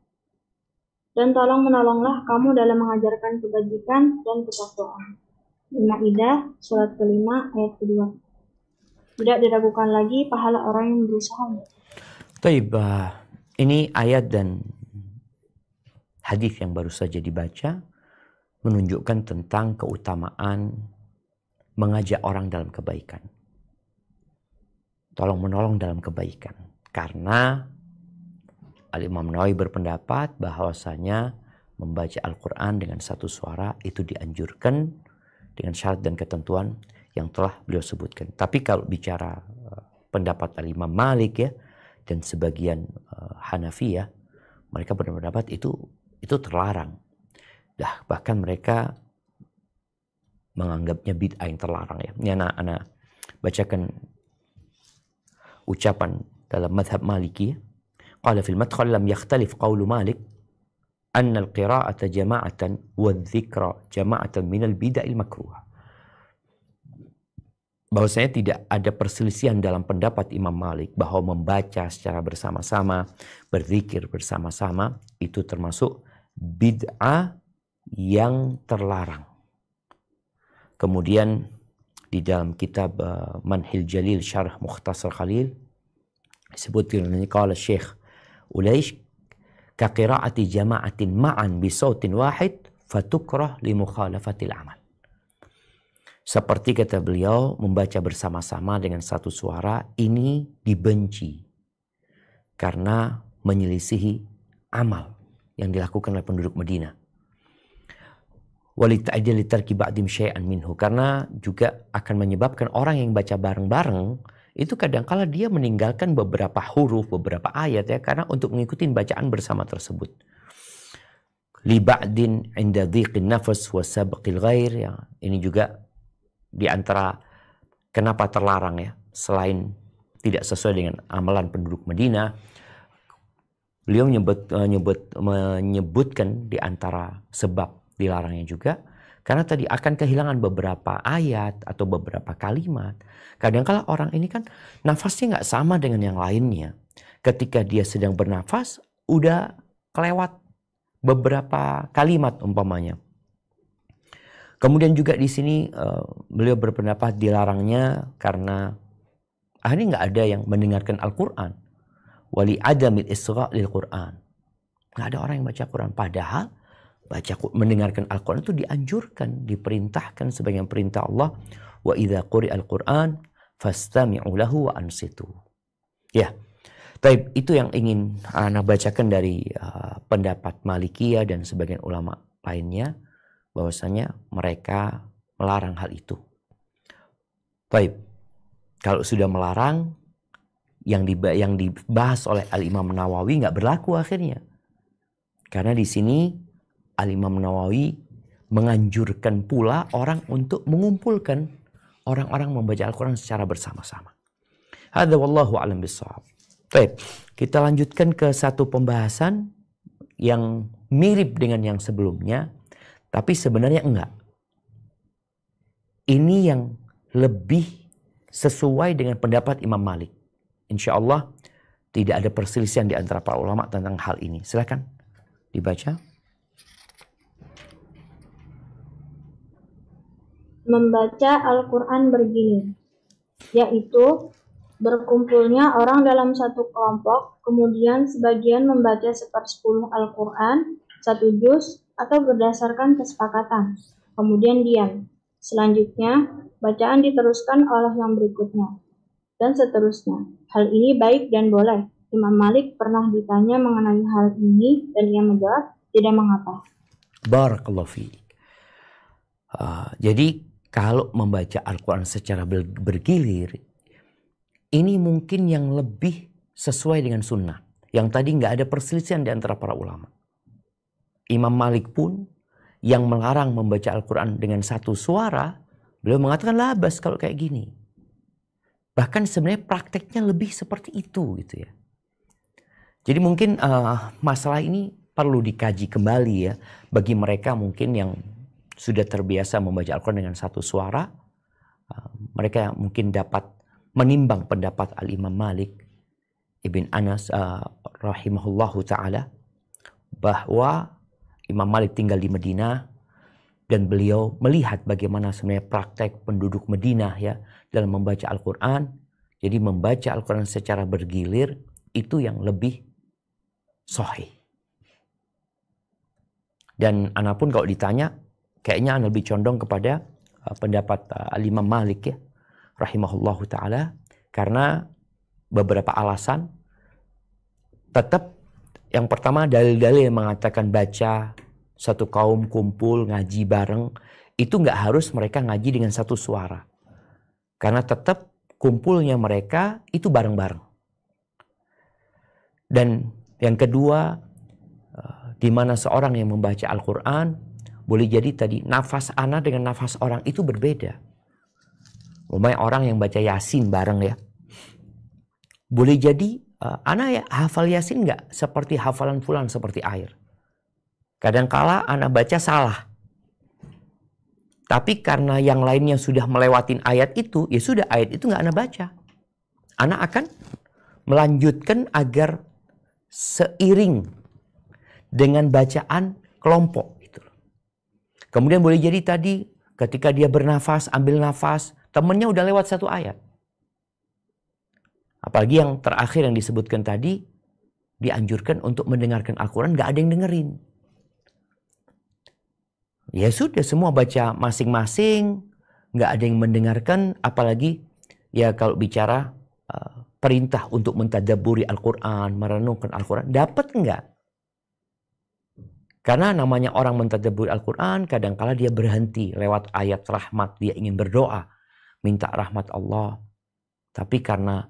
Dan tolong menolonglah kamu dalam mengajarkan kebajikan dan ketakwaan. Al-Maidah surat kelima ayat kedua. Tidak diragukan lagi pahala orang yang berusaha. Taib, ini ayat dan hadis yang baru saja dibaca menunjukkan tentang keutamaan mengajak orang dalam kebaikan. Tolong menolong dalam kebaikan. Karena Al-Imam Nawawi berpendapat bahwasanya membaca Al-Quran dengan satu suara itu dianjurkan dengan syarat dan ketentuan yang telah beliau sebutkan. Tapi kalau bicara pendapat Al-Imam Malik ya dan sebagian Hanafiyah, mereka berpendapat itu terlarang. Bahkan mereka menganggapnya bid'ah yang terlarang ya. Ini anak-anak bacakan ucapan dalam madhab Maliki. Qala fil madkhal lam yakhtalif qawlu Malik anna al-qira'ata jama'atan wa dzikra jama'atan minal bid'il makruhah. Bahwasanya tidak ada perselisihan dalam pendapat Imam Malik bahwa membaca secara bersama-sama, berzikir bersama-sama itu termasuk bid'ah yang terlarang. Kemudian di dalam kitab Manhil Jalil Syarah Mukhtasar Khalil disebutkan ini qala Syekh Ulaish ka qira'ati jama'atin ma'an bi sautin wahid fatukrah li mukhalafatil amal. Seperti kata beliau, membaca bersama-sama dengan satu suara ini dibenci karena menyelisihi amal yang dilakukan oleh penduduk Madinah. Walita'idil litarki ba'dim syai'an minhu, karena juga akan menyebabkan orang yang baca bareng-bareng itu kadang-kala dia meninggalkan beberapa huruf, beberapa ayat ya, karena untuk mengikuti bacaan bersama tersebut. Li ba'din inda dhiqin nafas wa sabqil ghair, ya. Ini juga di antara kenapa terlarang ya, selain tidak sesuai dengan amalan penduduk Madinah, beliau menyebutkan di antara sebab dilarangnya juga karena tadi akan kehilangan beberapa ayat atau beberapa kalimat. Kadang-kala orang ini kan nafasnya nggak sama dengan yang lainnya. Ketika dia sedang bernafas, udah kelewat beberapa kalimat umpamanya. Kemudian juga di sini beliau berpendapat dilarangnya karena akhirnya nggak ada yang mendengarkan Al-Quran. Wali adamil isra' lil Quran. Nggak ada orang yang baca Quran. Padahal mendengarkan Al-Quran itu dianjurkan, diperintahkan sebagai perintah Allah. Wa idza quri'al Quran fastami'u lahu wa ansitu. Ya. Taib, itu yang ingin anak bacakan dari pendapat Malikiyah dan sebagian ulama lainnya, bahwasanya mereka melarang hal itu. Baik, kalau sudah melarang, yang dibahas oleh Al-Imam Nawawi nggak berlaku akhirnya. Karena di sini Al-Imam Nawawi menganjurkan pula orang untuk mengumpulkan orang-orang membaca Al-Quran secara bersama-sama. Hadza wallahu a'lam bishawab. Baik, kita lanjutkan ke satu pembahasan yang mirip dengan yang sebelumnya, tapi sebenarnya enggak. Ini yang lebih sesuai dengan pendapat Imam Malik. Insya Allah tidak ada perselisihan di antara para ulama tentang hal ini. Silakan dibaca. Membaca Al-Quran begini, yaitu berkumpulnya orang dalam satu kelompok, kemudian sebagian membaca 1/10 Al-Quran, 1 juz, atau berdasarkan kesepakatan, kemudian diam. Selanjutnya, bacaan diteruskan oleh yang berikutnya, dan seterusnya. Hal ini baik dan boleh. Imam Malik pernah ditanya mengenai hal ini, dan ia menjawab, tidak mengapa. Barakallahu fiik. Jadi, kalau membaca Al-Quran secara bergilir, ini mungkin yang lebih sesuai dengan sunnah. Yang tadi nggak ada perselisihan di antara para ulama. Imam Malik pun yang melarang membaca Al-Quran dengan satu suara, beliau mengatakan labas kalau kayak gini. Bahkan sebenarnya prakteknya lebih seperti itu gitu ya. Jadi mungkin masalah ini perlu dikaji kembali ya. Bagi mereka mungkin yang sudah terbiasa membaca Al-Quran dengan satu suara, mereka mungkin dapat menimbang pendapat Al-Imam Malik Ibn Anas rahimahullahu ta'ala, bahwa Imam Malik tinggal di Madinah Dan beliau melihat bagaimana sebenarnya praktek penduduk Madinah ya dalam membaca Al-Quran. Jadi membaca Al-Quran secara bergilir itu yang lebih sahih. Dan ana pun kalau ditanya, kayaknya ana lebih condong kepada pendapat Al-Imam Malik ya, rahimahullahu ta'ala. Karena beberapa alasan. Tetap yang pertama dalil-dalil yang mengatakan baca, satu kaum kumpul ngaji bareng, itu nggak harus mereka ngaji dengan satu suara. Karena tetap kumpulnya mereka itu bareng-bareng. Dan yang kedua, di mana seorang yang membaca Al-Quran, boleh jadi tadi nafas ana dengan nafas orang itu berbeda. Umpamanya orang yang baca Yasin bareng ya. Boleh jadi ana ya hafal Yasin nggak seperti hafalan fulan seperti air. Kadangkala ana baca salah. Tapi karena yang lainnya sudah melewatin ayat itu, ya sudah ayat itu nggak ana baca. Ana akan melanjutkan agar seiring dengan bacaan kelompok. Gitu. Kemudian boleh jadi tadi ketika dia bernafas, ambil nafas, temennya udah lewat satu ayat. Apalagi yang terakhir yang disebutkan tadi, dianjurkan untuk mendengarkan Al-Quran, gak ada yang dengerin. Ya sudah, semua baca masing-masing, gak ada yang mendengarkan, apalagi ya kalau bicara perintah untuk mentadaburi Al-Quran, merenungkan Al-Quran, dapat enggak? Karena namanya orang mentadaburi Al-Quran, kadangkala dia berhenti lewat ayat rahmat, dia ingin berdoa, minta rahmat Allah. Tapi karena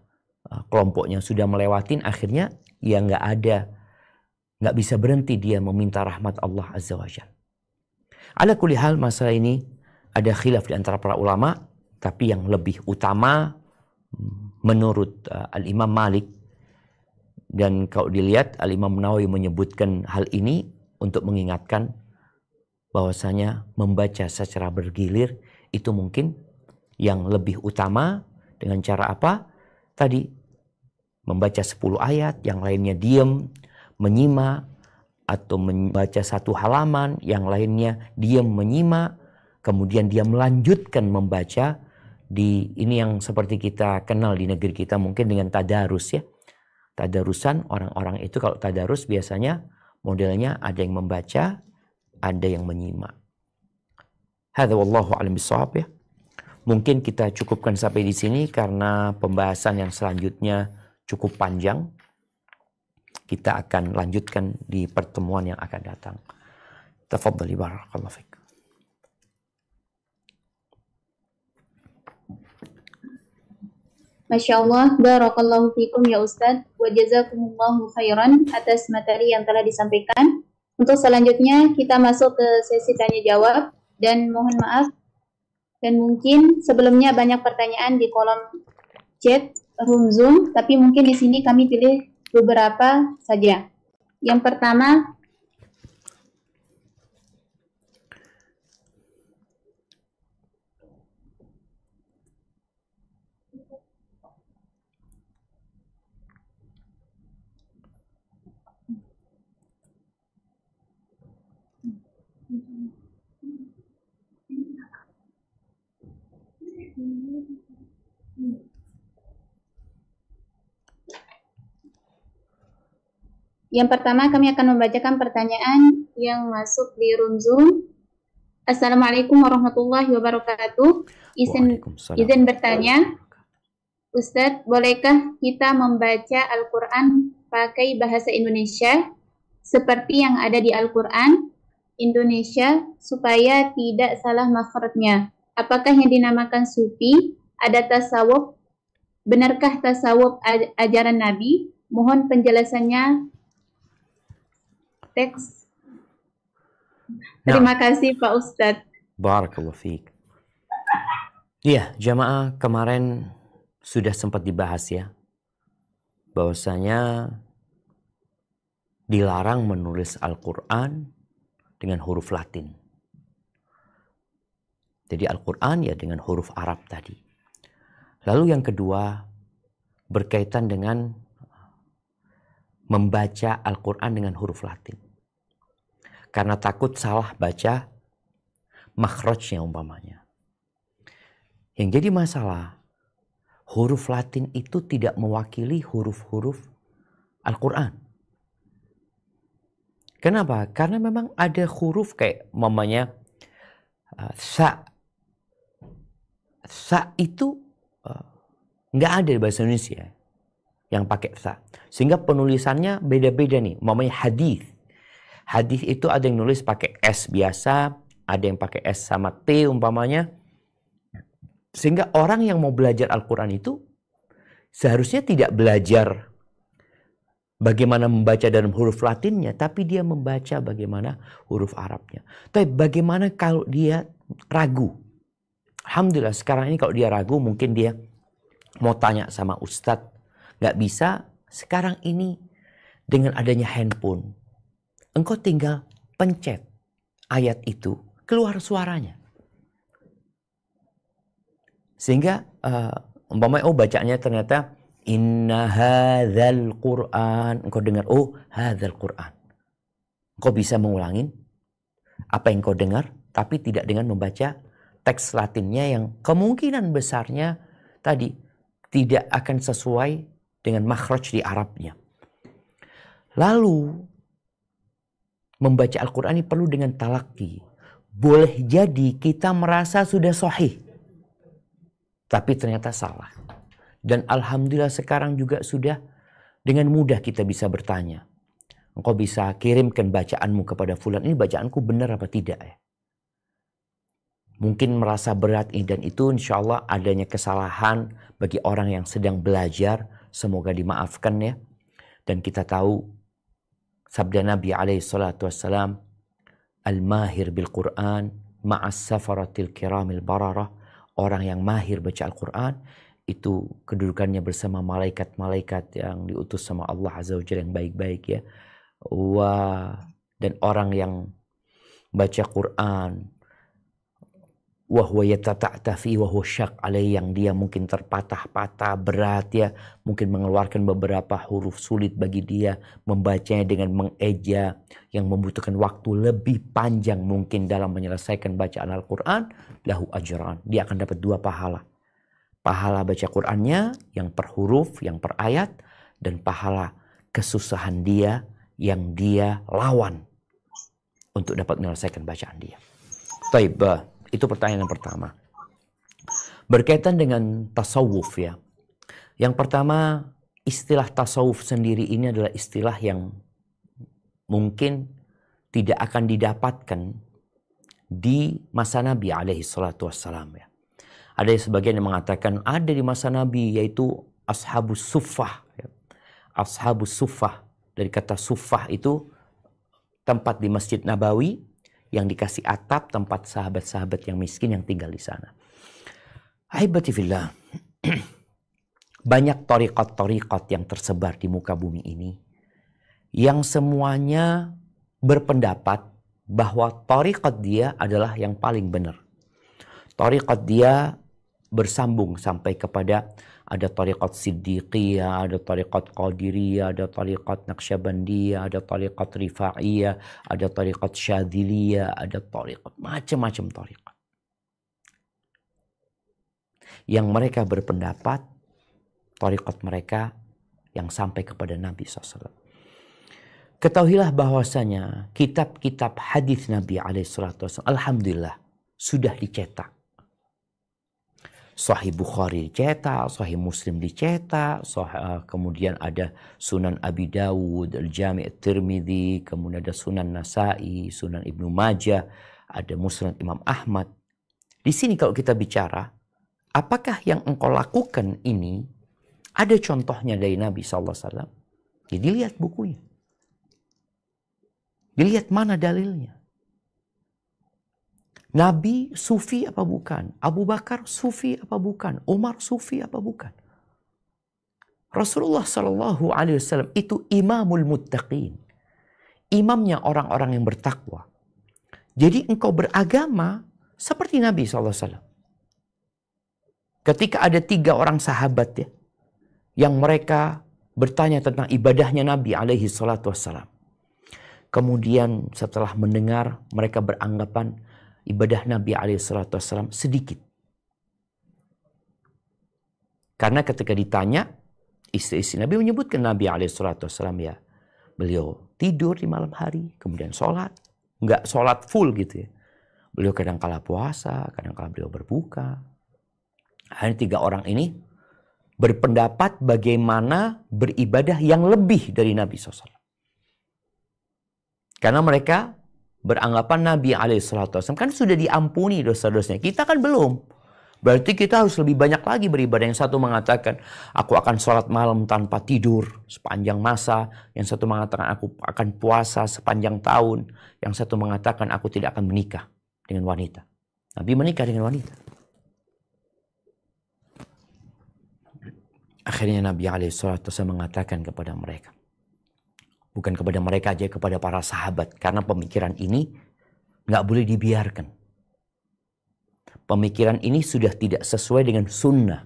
kelompoknya sudah melewatin, akhirnya ya nggak bisa berhenti dia meminta rahmat Allah Azza wa Jalla. Ala kulli hal, masalah ini ada khilaf di antara para ulama, tapi yang lebih utama menurut Al-Imam Malik, dan kalau dilihat Al-Imam Nawawi menyebutkan hal ini untuk mengingatkan bahwasanya membaca secara bergilir itu mungkin yang lebih utama. Dengan cara apa? Tadi membaca 10 ayat, yang lainnya diam, menyimak, atau membaca satu halaman, yang lainnya diam menyimak, kemudian dia melanjutkan membaca. Ini yang seperti kita kenal di negeri kita mungkin dengan tadarus ya. Tadarusan, orang-orang itu kalau tadarus biasanya modelnya ada yang membaca, ada yang menyimak. Hadza wallahu a'lam bishawab ya. Mungkin kita cukupkan sampai di sini karena pembahasan yang selanjutnya cukup panjang. Kita akan lanjutkan di pertemuan yang akan datang. Tafadhali barakallahu fiik. Masya Allah, barakallahu fikum ya Ustadz, wa jazakumullahu khairan atas materi yang telah disampaikan. Untuk selanjutnya kita masuk ke sesi tanya jawab, dan mohon maaf, dan mungkin sebelumnya banyak pertanyaan di kolom chat room Zoom, tapi mungkin di sini kami pilih beberapa saja. Yang pertama, kami akan membacakan pertanyaan yang masuk di room Zoom. Assalamualaikum warahmatullahi wabarakatuh. Izin bertanya, Ustadz, bolehkah kita membaca Al-Quran pakai bahasa Indonesia seperti yang ada di Al-Quran Indonesia supaya tidak salah makhrajnya? Apakah yang dinamakan sufi ada tasawuf? Benarkah tasawuf ajaran Nabi? Mohon penjelasannya. Teks. Terima kasih Pak Ustadz. Barakallahu fiik. Iya, jamaah, kemarin sudah sempat dibahas ya, bahwasanya dilarang menulis Al-Quran dengan huruf Latin. Jadi Al-Quran ya dengan huruf Arab tadi. Lalu yang kedua berkaitan dengan membaca Al-Quran dengan huruf Latin. Karena takut salah baca, makhrajnya umpamanya. Yang jadi masalah, huruf Latin itu tidak mewakili huruf-huruf Al-Quran. Kenapa? Karena memang ada huruf kayak umpamanya sa. Sa itu nggak ada di bahasa Indonesia yang pakai sa. Sehingga penulisannya beda-beda nih. Umpamanya hadis. Hadis itu ada yang nulis pakai S biasa, ada yang pakai S sama T umpamanya. Sehingga orang yang mau belajar Al-Quran itu seharusnya tidak belajar bagaimana membaca dalam huruf Latinnya, tapi dia membaca bagaimana huruf Arabnya. Tapi bagaimana kalau dia ragu? Alhamdulillah sekarang ini kalau dia ragu, mungkin dia mau tanya sama ustadz. Nggak bisa, sekarang ini dengan adanya handphone, engkau tinggal pencet ayat itu, keluar suaranya. Sehingga umpamanya bacaannya ternyata inna hadzal Qur'an. Engkau dengar, oh hadzal Qur'an. Engkau bisa mengulangin apa yang engkau dengar, tapi tidak dengan membaca teks Latinnya yang kemungkinan besarnya tadi tidak akan sesuai dengan makhraj di Arabnya. Lalu membaca Al-Quran ini perlu dengan talaqi. Boleh jadi kita merasa sudah sahih, tapi ternyata salah. Dan alhamdulillah sekarang juga sudah dengan mudah kita bisa bertanya. Engkau bisa kirimkan bacaanmu kepada fulan, ini bacaanku benar apa tidak ya? Mungkin merasa berat ini dan itu, insya Allah adanya kesalahan bagi orang yang sedang belajar. Semoga dimaafkan ya. Dan kita tahu sabda Nabi SAW, al-mahir bil Quran ma'as safaratil kiramil bararah. Orang yang mahir baca Al-Quran itu kedudukannya bersama malaikat-malaikat yang diutus sama Allah Azza wa Jalla yang baik-baik ya. Dan orang yang baca Quran wahwa yatata'tafi wahwa syak alaih, yang dia mungkin terpatah-patah berat ya, mungkin mengeluarkan beberapa huruf sulit bagi dia, membacanya dengan mengeja yang membutuhkan waktu lebih panjang mungkin dalam menyelesaikan bacaan Al-Quran, lahu ajran, dia akan dapat 2 pahala. Pahala baca Qurannya yang per huruf, yang per ayat, dan pahala kesusahan dia yang dia lawan untuk dapat menyelesaikan bacaan dia. Taibah. Itu pertanyaan yang pertama. Berkaitan dengan tasawuf ya. Yang pertama, istilah tasawuf sendiri ini adalah istilah yang mungkin tidak akan didapatkan di masa Nabi alaihi salatu wassalam ya. Ada sebagian yang mengatakan ada di masa Nabi, yaitu ashabus suffah. Ya. Ashabus suffah, dari kata suffah itu tempat di Masjid Nabawi yang dikasih atap, tempat sahabat-sahabat yang miskin yang tinggal di sana. Ahibati fillah, banyak thariqat-thariqat yang tersebar di muka bumi ini, yang semuanya berpendapat bahwa thariqat dia adalah yang paling benar. Thariqat dia bersambung sampai kepada ada thariqat Siddiqiyah, ada thariqat Qadiriyah, ada thariqat Naqsyabandiyah, ada thariqat Rifa'iyah, ada thariqat Syadziliyah, ada thariqat, macam-macam thariqat. Yang mereka berpendapat thariqat mereka yang sampai kepada Nabi SAW. Ketahuilah bahwasanya kitab-kitab hadis Nabi SAW, alhamdulillah, sudah dicetak. Sahih Bukhari dicetak, Sahih Muslim dicetak, kemudian ada Sunan Abi Dawud, Al-Jami' At-Tirmidzi, kemudian ada Sunan Nasa'i, Sunan Ibnu Majah, ada Musnad Imam Ahmad. Di sini kalau kita bicara, apakah yang engkau lakukan ini ada contohnya dari Nabi SAW? Ya dilihat bukunya. Dilihat mana dalilnya. Nabi sufi apa bukan? Abu Bakar sufi apa bukan? Umar sufi apa bukan? Rasulullah SAW itu imamul muttaqin. Imamnya orang-orang yang bertakwa. Jadi engkau beragama seperti Nabi SAW. Ketika ada 3 orang sahabat ya, yang mereka bertanya tentang ibadahnya Nabi SAW. Kemudian setelah mendengar, mereka beranggapan ibadah Nabi SAW sedikit. Karena ketika ditanya, istri-istri Nabi menyebutkan Nabi SAW ya, beliau tidur di malam hari, kemudian sholat. Nggak sholat full gitu ya. Beliau kadang-kala puasa, kadang-kala beliau berbuka. Hanya 3 orang ini berpendapat bagaimana beribadah yang lebih dari Nabi SAW. Karena mereka beranggapan Nabi SAW kan sudah diampuni dosa-dosanya. Kita kan belum. Berarti kita harus lebih banyak lagi beribadah. Yang satu mengatakan, aku akan sholat malam tanpa tidur sepanjang masa. Yang satu mengatakan, aku akan puasa sepanjang tahun. Yang satu mengatakan, aku tidak akan menikah dengan wanita. Nabi menikah dengan wanita. Akhirnya Nabi SAW mengatakan kepada mereka. Bukan kepada mereka aja, kepada para sahabat. Karena pemikiran ini nggak boleh dibiarkan. Pemikiran ini sudah tidak sesuai dengan sunnah.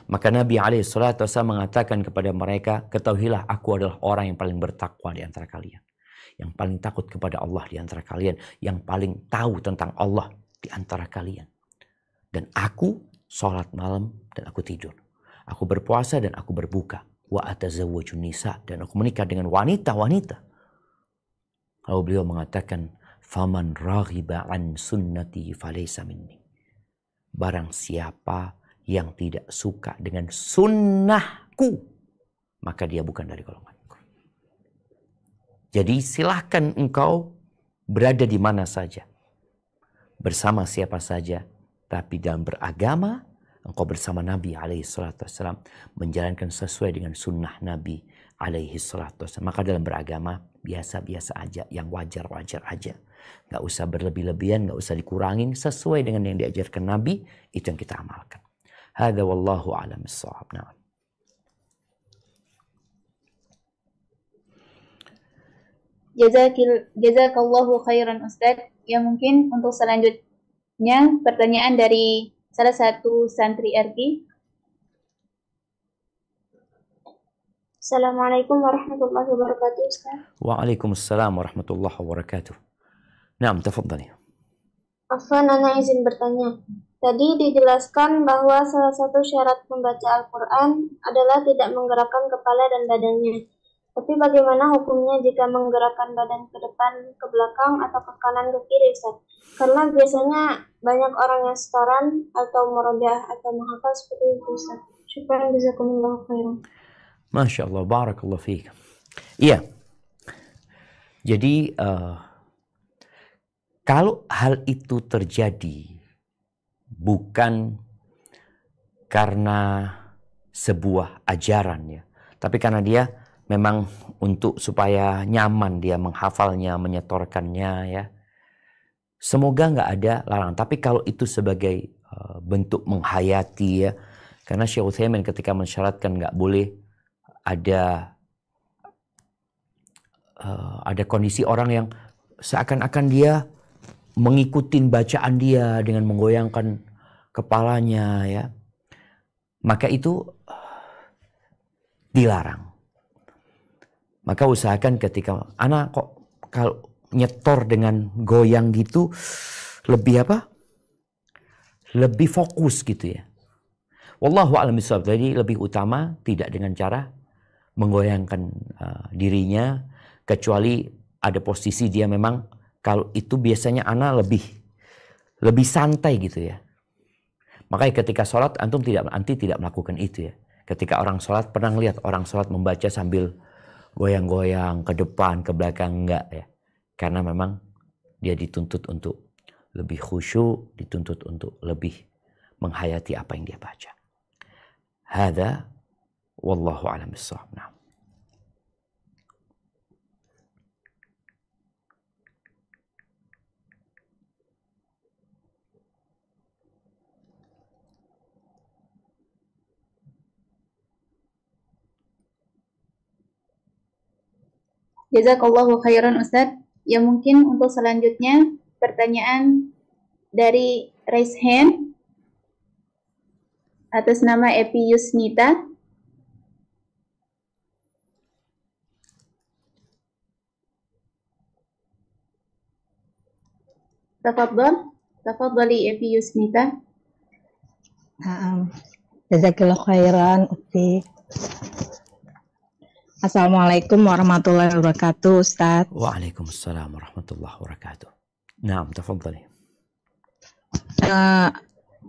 Maka Nabi SAW mengatakan kepada mereka, ketahuilah aku adalah orang yang paling bertakwa di antara kalian. Yang paling takut kepada Allah di antara kalian. Yang paling tahu tentang Allah di antara kalian. Dan aku sholat malam dan aku tidur. Aku berpuasa dan aku berbuka. Wa atazawwajun nisa, dan aku menikah dengan wanita-wanita. Lalu beliau mengatakan, faman raghiba an sunnati falaysa minni. Barang siapa yang tidak suka dengan sunnahku, maka dia bukan dari golonganku. Jadi silahkan engkau berada di mana saja, bersama siapa saja, tapi dalam beragama engkau bersama Nabi SAW, menjalankan sesuai dengan sunnah Nabi SAW. Maka dalam beragama biasa-biasa aja, yang wajar-wajar aja. Gak usah berlebih-lebihan, gak usah dikurangin, sesuai dengan yang diajarkan Nabi, itu yang kita amalkan. Hadza wallahu a'lam bissawab. Nah. Jazakallahu khairan Ustaz. Ya mungkin untuk selanjutnya pertanyaan dari salah satu santri RQ. Assalamualaikum warahmatullahi wabarakatuh, Ustaz. Waalaikumsalam warahmatullahi wabarakatuh. Naam, tafadhali. Afwan, Ana izin bertanya. Tadi dijelaskan bahwa salah satu syarat membaca Al-Quran adalah tidak menggerakkan kepala dan badannya. Tapi bagaimana hukumnya jika menggerakkan badan ke depan, ke belakang, atau ke kanan, ke kiri, Ustaz? Karena biasanya banyak orang yang setoran atau murojaah atau menghafal seperti itu, Ustaz. Syukran, jazakumullahu khairan. Masya Allah, barakallahu fiik. Iya. Jadi, kalau hal itu terjadi bukan karena sebuah ajaran ya, tapi karena dia memang untuk supaya nyaman dia menghafalnya, menyetorkannya ya. Semoga nggak ada larangan. Tapi kalau itu sebagai bentuk menghayati ya, karena Syekh Utsaimin ketika mensyaratkan nggak boleh ada kondisi orang yang seakan-akan dia mengikuti bacaan dia dengan menggoyangkan kepalanya ya, maka itu dilarang. Maka usahakan ketika anak kok kalau nyetor dengan goyang gitu lebih apa? Lebih fokus gitu ya. Wallahu a'lam bishawab. Jadi lebih utama tidak dengan cara menggoyangkan dirinya, kecuali ada posisi dia memang kalau itu biasanya anak lebih santai gitu ya. Makanya ketika sholat antum tidak melakukan itu ya. Ketika orang sholat, pernah lihat orang sholat membaca sambil goyang-goyang ke depan, ke belakang, enggak ya. Karena memang dia dituntut untuk lebih khusyuk, dituntut untuk lebih menghayati apa yang dia baca. Hadza wallahu a'lam bissawab. Nah. Jazakallahu khairan Ustaz. Ya mungkin untuk selanjutnya pertanyaan dari raise hand atas nama Epi Yusnita. Tafadhali Evi Yusmita. Jazakillah khairan, Ukti. Assalamualaikum warahmatullahi wabarakatuh, Ustaz. Waalaikumsalam warahmatullahi wabarakatuh. Naam, tafadhali.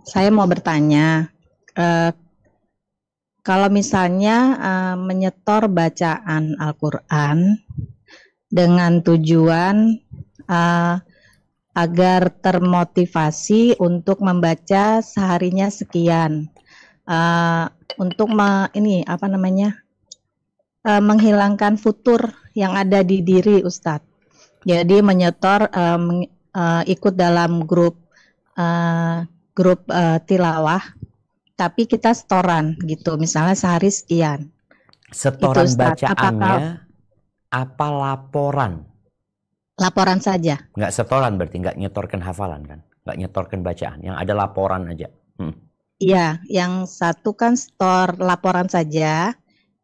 Saya mau bertanya, kalau misalnya menyetor bacaan Al-Quran dengan tujuan agar termotivasi untuk membaca seharinya sekian, untuk menghilangkan futur yang ada di diri Ustadz. Jadi menyetor ikut dalam grup tilawah, tapi kita setoran gitu, misalnya sehari sekian. Setoran Itu, bacaannya apa laporan? Laporan saja. Nggak setoran berarti nggak nyetorkan hafalan kan? Nggak nyetorkan bacaan, yang ada laporan aja. Iya, yang satu kan store laporan saja,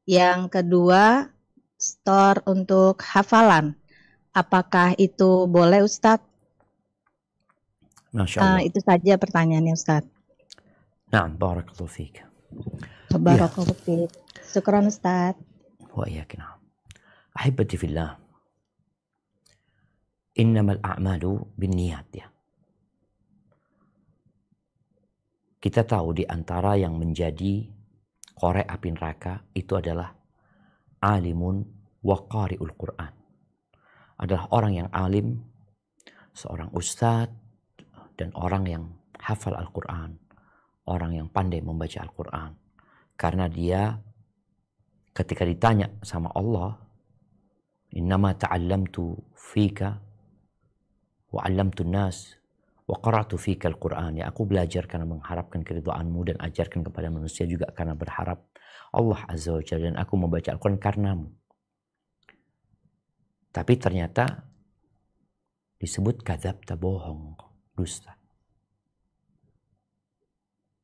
yang kedua store untuk hafalan. Apakah itu boleh, Ustadz? Masya Allah. Itu saja pertanyaannya, Ustadz. Naam, barakallahu fiik. Barakallahu fiik. Syukran, Ustadz. Wa iyyakum. Ahibati fillah. Innamal a'malu binniyat, ya. Kita tahu di antara yang menjadi korek api neraka itu adalah alimun wa qari'ul Qur'an. Adalah orang yang alim, seorang ustadz, dan orang yang hafal Al-Quran. Orang yang pandai membaca Al-Quran. Karena dia ketika ditanya sama Allah, innama ta'allamtu fika wa 'allamtun nas wa qara'tu fika al-Qur'an. Ya, aku belajar karena mengharapkan keridhaanmu dan ajarkan kepada manusia juga karena berharap Allah Azza wa Jalla, dan aku membaca Al-Quran karenamu. Tapi ternyata disebut kadzabta, bohong, dusta.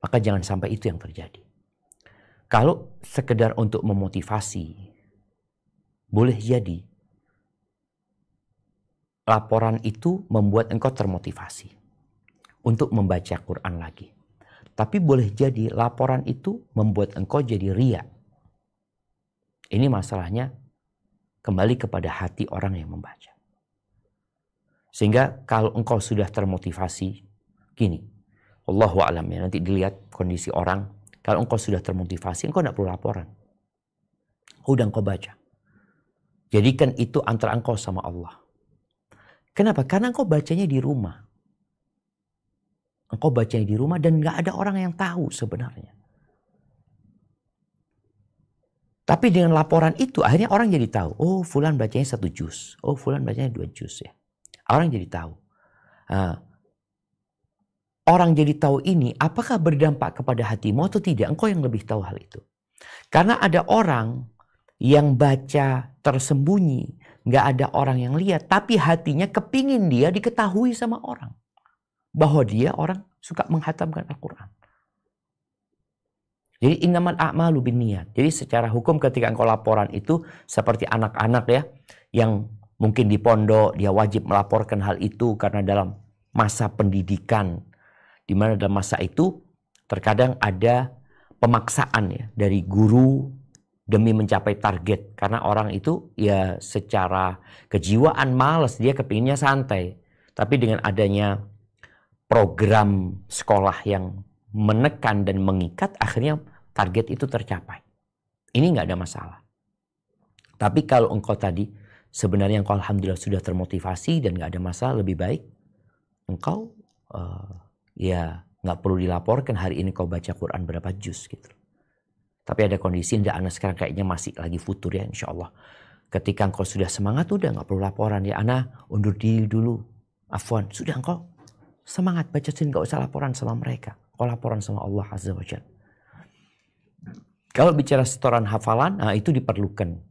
Maka jangan sampai itu yang terjadi. Kalau sekedar untuk memotivasi, boleh jadi laporan itu membuat engkau termotivasi untuk membaca Quran lagi. Tapi boleh jadi laporan itu membuat engkau jadi riya. Ini masalahnya kembali kepada hati orang yang membaca. Sehingga kalau engkau sudah termotivasi, gini, Allahu a'lam ya, nanti dilihat kondisi orang. Kalau engkau sudah termotivasi, engkau tidak perlu laporan. Udah engkau baca. Jadikan itu antara engkau sama Allah. Kenapa? Karena engkau bacanya di rumah. Engkau bacanya di rumah dan gak ada orang yang tahu sebenarnya. Tapi dengan laporan itu akhirnya orang jadi tahu. Oh, fulan bacanya 1 juz. Oh, fulan bacanya 2 juz ya. Orang jadi tahu. Orang jadi tahu ini apakah berdampak kepada hatimu atau tidak? Engkau yang lebih tahu hal itu. Karena ada orang yang baca tersembunyi. Gak ada orang yang lihat. Tapi hatinya kepingin dia diketahui sama orang. Bahwa dia orang suka menghatamkan Al-Quran. Jadi innamal a'malu binniyat. Jadi secara hukum ketika engkau laporan itu seperti anak-anak ya. Yang mungkin di pondok dia wajib melaporkan hal itu karena dalam masa pendidikan. Di mana dalam masa itu terkadang ada pemaksaan ya dari guru demi mencapai target. Karena orang itu ya secara kejiwaan malas, dia kepinginnya santai. Tapi dengan adanya program sekolah yang menekan dan mengikat, akhirnya target itu tercapai. Ini nggak ada masalah. Tapi kalau engkau tadi sebenarnya engkau alhamdulillah sudah termotivasi dan nggak ada masalah, lebih baik engkau ya nggak perlu dilaporkan hari ini kau baca Quran berapa juz gitu. Tapi ada kondisi anak sekarang kayaknya masih lagi futur ya, insya Allah. Ketika engkau sudah semangat udah nggak perlu laporan ya, ana undur diri dulu, afwan, sudah engkau semangat baca sini, nggak usah laporan sama mereka, kau laporan sama Allah Azza wa Jalla. Kalau bicara setoran hafalan, nah itu diperlukan.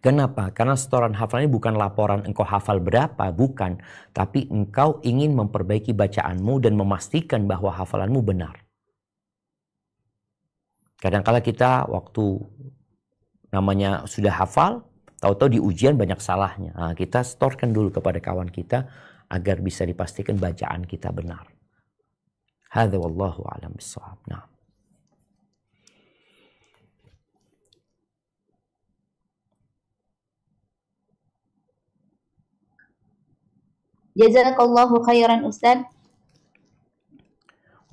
Kenapa? Karena setoran hafalan ini bukan laporan engkau hafal berapa, bukan. Tapi engkau ingin memperbaiki bacaanmu dan memastikan bahwa hafalanmu benar. Kadang-kala kita waktu namanya sudah hafal, tahu-tahu di ujian banyak salahnya. Nah, kita setorkan dulu kepada kawan kita agar bisa dipastikan bacaan kita benar. Hadza wallahu a'lam bissawab. Nah. Jazakallahu khairan Ustaz.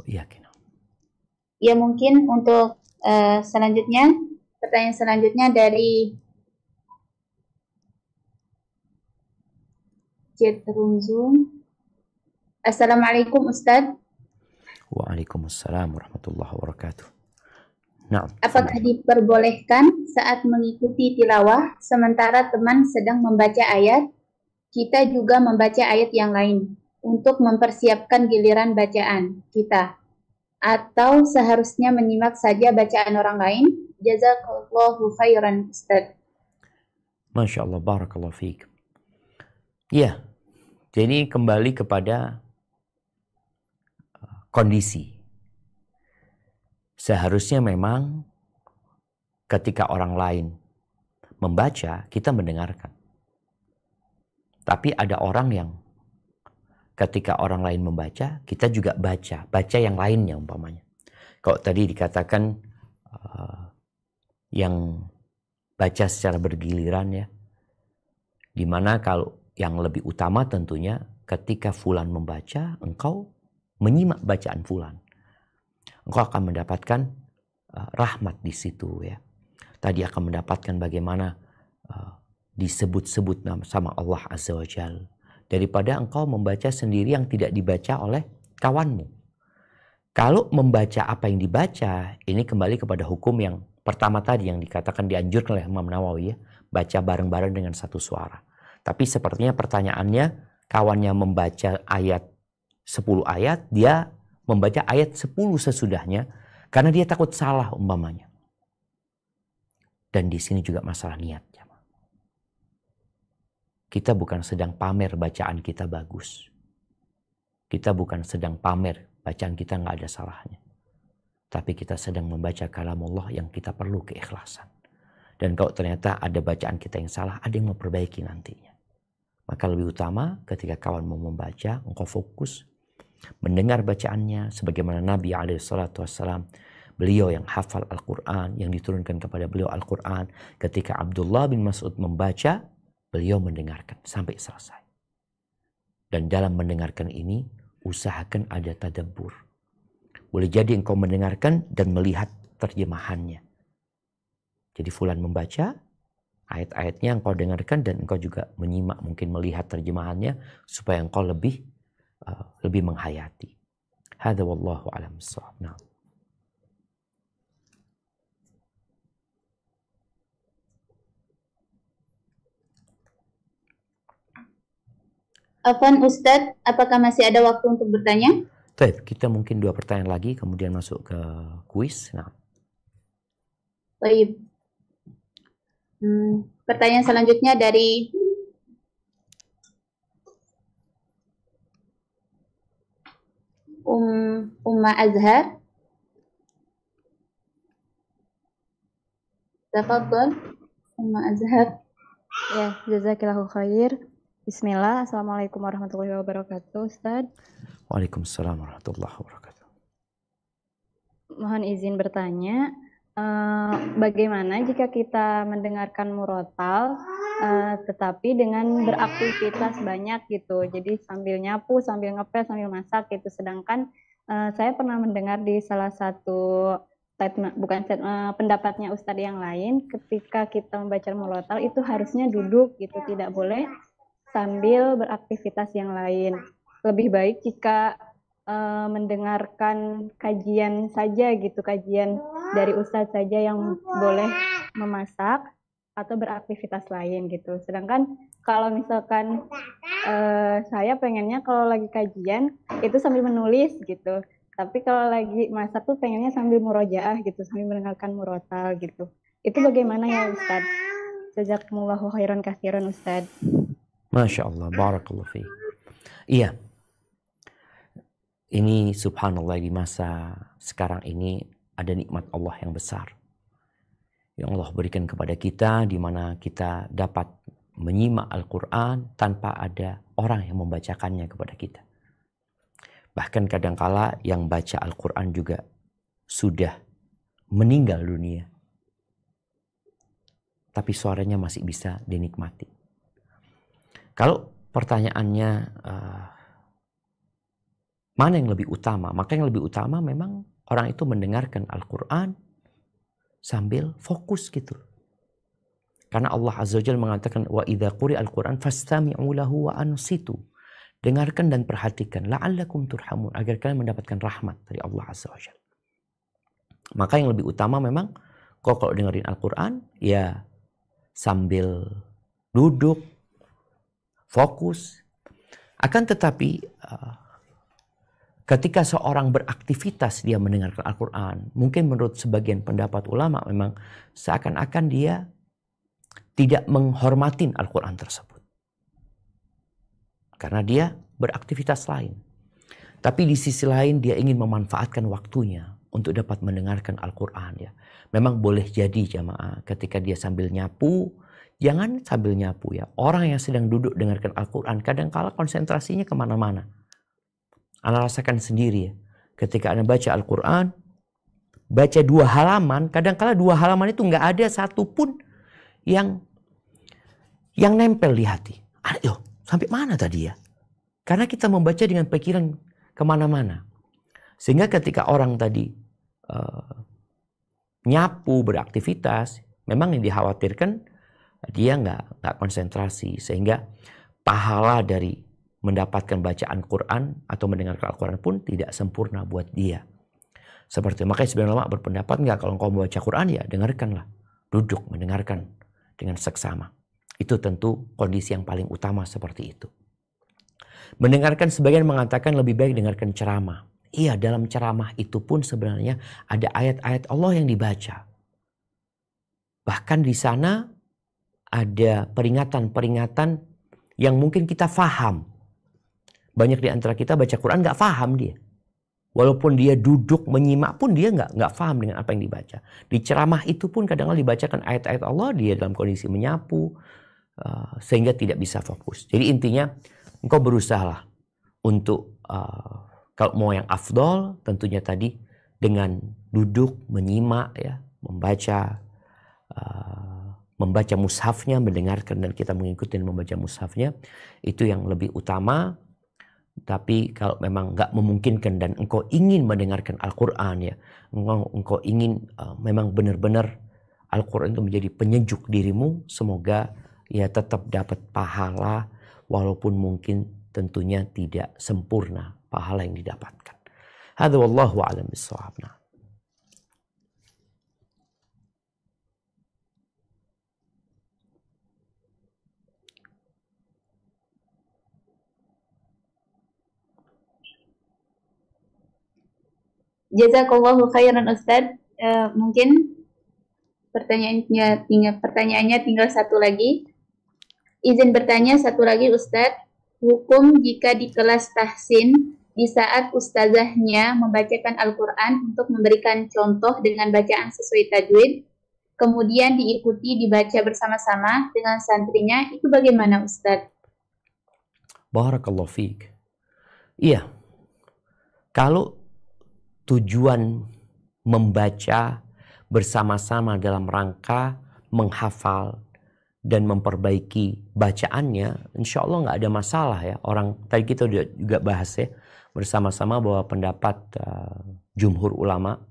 Iya, kena. Ya mungkin untuk selanjutnya, pertanyaan selanjutnya dari chat room Zoom. Assalamualaikum Ustaz. Waalaikumsalam warahmatullahi wabarakatuh. Nah, apakah diperbolehkan saat mengikuti tilawah sementara teman sedang membaca ayat, kita juga membaca ayat yang lain untuk mempersiapkan giliran bacaan kita? Atau seharusnya menyimak saja bacaan orang lain? Jazakallahu khairan Ustaz. Masya Allah, barakallahu fiik. Ya, jadi kembali kepada kondisi. Seharusnya memang ketika orang lain membaca, kita mendengarkan. Tapi ada orang yang ketika orang lain membaca, kita juga baca yang lainnya umpamanya. Kalau tadi dikatakan yang baca secara bergiliran ya, dimana kalau yang lebih utama tentunya ketika fulan membaca, engkau menyimak bacaan fulan. Engkau akan mendapatkan rahmat di situ ya. Tadi akan mendapatkan bagaimana disebut-sebut sama Allah Azza wa Jalla. Daripada engkau membaca sendiri yang tidak dibaca oleh kawanmu. Kalau membaca apa yang dibaca, ini kembali kepada hukum yang pertama tadi yang dikatakan dianjurkan oleh Imam Nawawi ya. Baca bareng-bareng dengan satu suara. Tapi sepertinya pertanyaannya, kawannya membaca ayat 10 ayat, dia membaca ayat 10 sesudahnya karena dia takut salah umpamanya. Dan di sini juga masalah niat. Kita bukan sedang pamer bacaan kita bagus. Kita bukan sedang pamer bacaan kita nggak ada salahnya. Tapi kita sedang membaca kalamullah yang kita perlu keikhlasan. Dan kalau ternyata ada bacaan kita yang salah, ada yang memperbaiki nantinya. Maka lebih utama ketika kawan mau membaca, engkau fokus mendengar bacaannya sebagaimana Nabi SAW, beliau yang hafal Al-Quran, yang diturunkan kepada beliau Al-Quran, ketika Abdullah bin Mas'ud membaca, beliau mendengarkan sampai selesai. Dan dalam mendengarkan ini, usahakan ada tadabbur. Boleh jadi engkau mendengarkan dan melihat terjemahannya. Jadi fulan membaca, ayat-ayatnya engkau dengarkan dan engkau juga menyimak, mungkin melihat terjemahannya supaya engkau lebih menghayati. Hadza wallahu a'lam bissawab. Nah. Afwan Ustadz, apakah masih ada waktu untuk bertanya? Baik, kita mungkin 2 pertanyaan lagi kemudian masuk ke kuis. Nah. Baik. Pertanyaan selanjutnya dari Umma Azhar. Tafadhol Umma Azhar. Ya, jazakillahu khair. Bismillah, Assalamualaikum warahmatullahi wabarakatuh, Ustaz. Waalaikumsalam warahmatullahi wabarakatuh. Mohon izin bertanya, bagaimana jika kita mendengarkan murotal, tetapi dengan beraktivitas banyak gitu, jadi sambil nyapu, sambil ngepel, sambil masak gitu. Sedangkan saya pernah mendengar di salah satu pendapatnya Ustadz yang lain, ketika kita membaca murotal itu harusnya duduk gitu, tidak boleh sambil beraktivitas yang lain. Lebih baik jika mendengarkan kajian saja gitu, kajian dari Ustadz saja yang boleh memasak atau beraktivitas lain gitu. Sedangkan kalau misalkan saya pengennya kalau lagi kajian itu sambil menulis gitu. Tapi kalau lagi masak tuh pengennya sambil murojaah gitu, sambil mendengarkan murotal gitu. Itu bagaimana ya Ustadz? Jazakumullahu khairan katsiran Ustadz. Masya Allah, barakallahu fiik. Iya, ini subhanallah di masa sekarang ini ada nikmat Allah yang besar. Yang Allah berikan kepada kita di mana kita dapat menyimak Al-Quran tanpa ada orang yang membacakannya kepada kita. Bahkan kadangkala yang baca Al-Quran juga sudah meninggal dunia, tapi suaranya masih bisa dinikmati. Kalau pertanyaannya mana yang lebih utama, maka yang lebih utama memang orang itu mendengarkan Al-Quran sambil fokus gitu. Karena Allah Azza wa Jalla mengatakan wa idza quri'al Al-Quran fastami'u lahu wa ansitu. Dengarkan dan perhatikan la'allakum turhamun, agar kalian mendapatkan rahmat dari Allah Azza wa Jalla. Maka yang lebih utama memang kalau dengerin Al-Quran ya sambil duduk fokus. Akan tetapi ketika seorang beraktivitas dia mendengarkan Al-Quran, mungkin menurut sebagian pendapat ulama memang seakan-akan dia tidak menghormatin Al-Quran tersebut. Karena dia beraktivitas lain. Tapi di sisi lain dia ingin memanfaatkan waktunya untuk dapat mendengarkan Al-Quran. Ya. Memang boleh jadi jamaah ketika dia sambil nyapu, jangan sambil nyapu ya. Orang yang sedang duduk dengarkan Al-Quran kadang-kala konsentrasinya kemana-mana. Anda rasakan sendiri ya. Ketika Anda baca Al-Quran, baca 2 halaman, kadang-kala 2 halaman itu nggak ada satupun yang nempel di hati. Ayo, sampai mana tadi ya? Karena kita membaca dengan pikiran kemana-mana. Sehingga ketika orang tadi nyapu, beraktivitas, memang yang dikhawatirkan dia nggak konsentrasi. Sehingga pahala dari mendapatkan bacaan Quran atau mendengarkan Al-Quran pun tidak sempurna buat dia. Seperti makanya sebenarnya ulama berpendapat nggak kalau engkau membaca Quran ya dengarkanlah. Duduk mendengarkan dengan seksama. Itu tentu kondisi yang paling utama seperti itu. Mendengarkan sebagian mengatakan lebih baik dengarkan ceramah. Iya, dalam ceramah itu pun sebenarnya ada ayat-ayat Allah yang dibaca. Bahkan di sana ada peringatan-peringatan yang mungkin kita faham. Banyak di antara kita baca Quran nggak faham dia. Walaupun dia duduk menyimak pun dia nggak paham dengan apa yang dibaca. Di ceramah itu pun kadang-kadang dibacakan ayat-ayat Allah, dia dalam kondisi menyapu sehingga tidak bisa fokus. Jadi intinya engkau berusahalah untuk kalau mau yang afdol tentunya tadi dengan duduk menyimak ya, membaca mushafnya, mendengarkan dan kita mengikuti membaca mushafnya itu yang lebih utama. Tapi kalau memang nggak memungkinkan dan engkau ingin mendengarkan Al-Quran ya, engkau ingin memang benar-benar Al-Quran itu menjadi penyejuk dirimu, semoga ya tetap dapat pahala walaupun mungkin tentunya tidak sempurna pahala yang didapatkan. Hadza wallahu a'lam bissawab. Jazakallahu khairan Ustadz. Mungkin pertanyaannya tinggal satu lagi. Izin bertanya satu lagi Ustadz. Hukum jika di kelas tahsin di saat ustazahnya membacakan Al-Quran untuk memberikan contoh dengan bacaan sesuai tajwid, kemudian diikuti dibaca bersama-sama dengan santrinya, itu bagaimana Ustadz? Barakallahu fiik. Iya. Kalau tujuan membaca bersama-sama dalam rangka menghafal dan memperbaiki bacaannya, insya Allah nggak ada masalah ya. Orang tadi kita juga bahas ya bersama-sama bahwa pendapat jumhur ulama,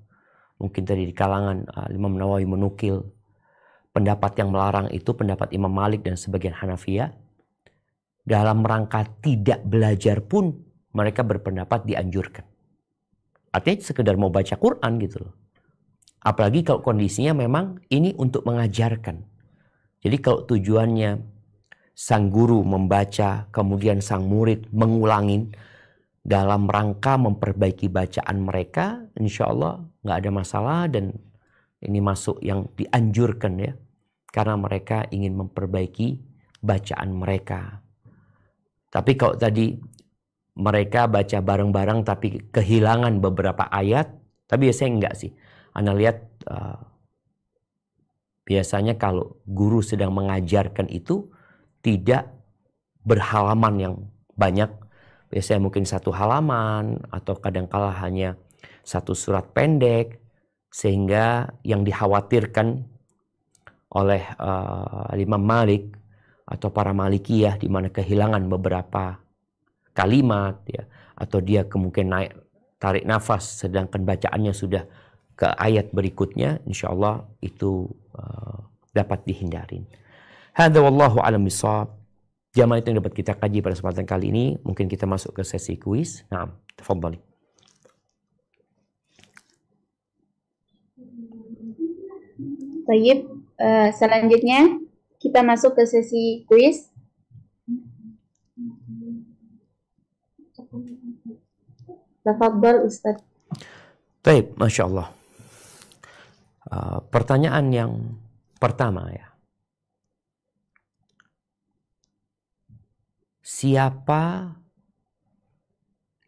mungkin tadi di kalangan Imam Nawawi menukil pendapat yang melarang itu pendapat Imam Malik dan sebagian Hanafiyah. Dalam rangka tidak belajar pun mereka berpendapat dianjurkan. Artinya sekedar mau baca Quran gitu loh. Apalagi kalau kondisinya memang ini untuk mengajarkan. Jadi kalau tujuannya sang guru membaca, kemudian sang murid mengulangin dalam rangka memperbaiki bacaan mereka, insya Allah nggak ada masalah dan ini masuk yang dianjurkan ya. Karena mereka ingin memperbaiki bacaan mereka. Tapi kalau tadi mereka baca bareng-bareng tapi kehilangan beberapa ayat, tapi biasanya enggak sih. Anda lihat biasanya kalau guru sedang mengajarkan itu tidak berhalaman yang banyak. Biasanya mungkin 1 halaman atau kadangkala hanya 1 surat pendek, sehingga yang dikhawatirkan oleh Imam Malik atau para Malikiyah di mana kehilangan beberapa kalimat ya, atau dia kemungkinan naik tarik nafas sedangkan bacaannya sudah ke ayat berikutnya, insyaallah itu dapat dihindarin. Hadza wallahu a'lam bishawab. Jamaah itu yang dapat kita kaji pada kesempatan kali ini. Mungkin kita masuk ke sesi kuis. Naam, tafadhali. Baik, selanjutnya kita masuk ke sesi kuis. Tafadhal Ustaz. Baik, Masya Allah. Pertanyaan yang pertama ya. Siapa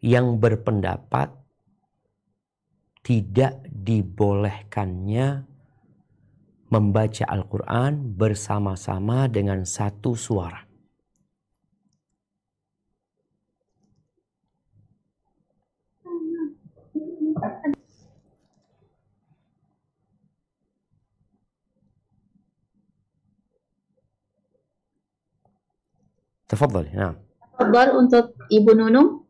yang berpendapat tidak dibolehkannya membaca Al-Quran bersama-sama dengan satu suara? Tafadhal, nah. Tafadhal untuk Ibu Nunung.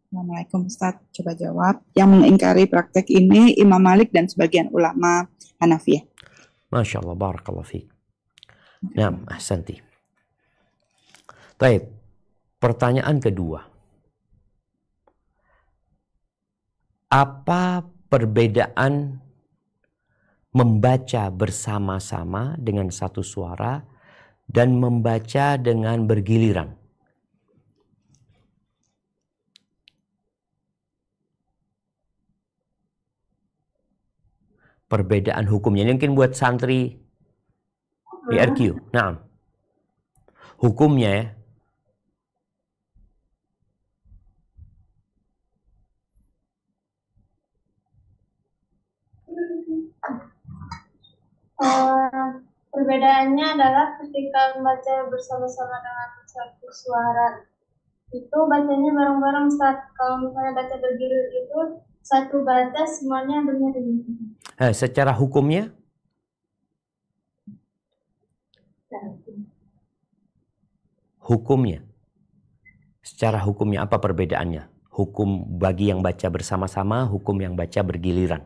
Assalamualaikum Ustaz, coba jawab. Yang mengingkari praktek ini Imam Malik dan sebagian ulama Hanafiyah. Masya Allah, barakallahu fiik. Naam, ahsanti. Baik, pertanyaan kedua. Apa perbedaan membaca bersama-sama dengan satu suara dan membaca dengan bergiliran? Perbedaan hukumnya. Ini mungkin buat santri IRQ. Nah, hukumnya ya. Perbedaannya adalah ketika membaca bersama-sama dengan satu suara itu bacanya bareng-bareng. Saat kalau misalnya baca bergilir itu satu baca semuanya dengerin. Secara hukumnya? Hukumnya. Secara hukumnya apa perbedaannya? Hukum bagi yang baca bersama-sama, hukum yang baca bergiliran.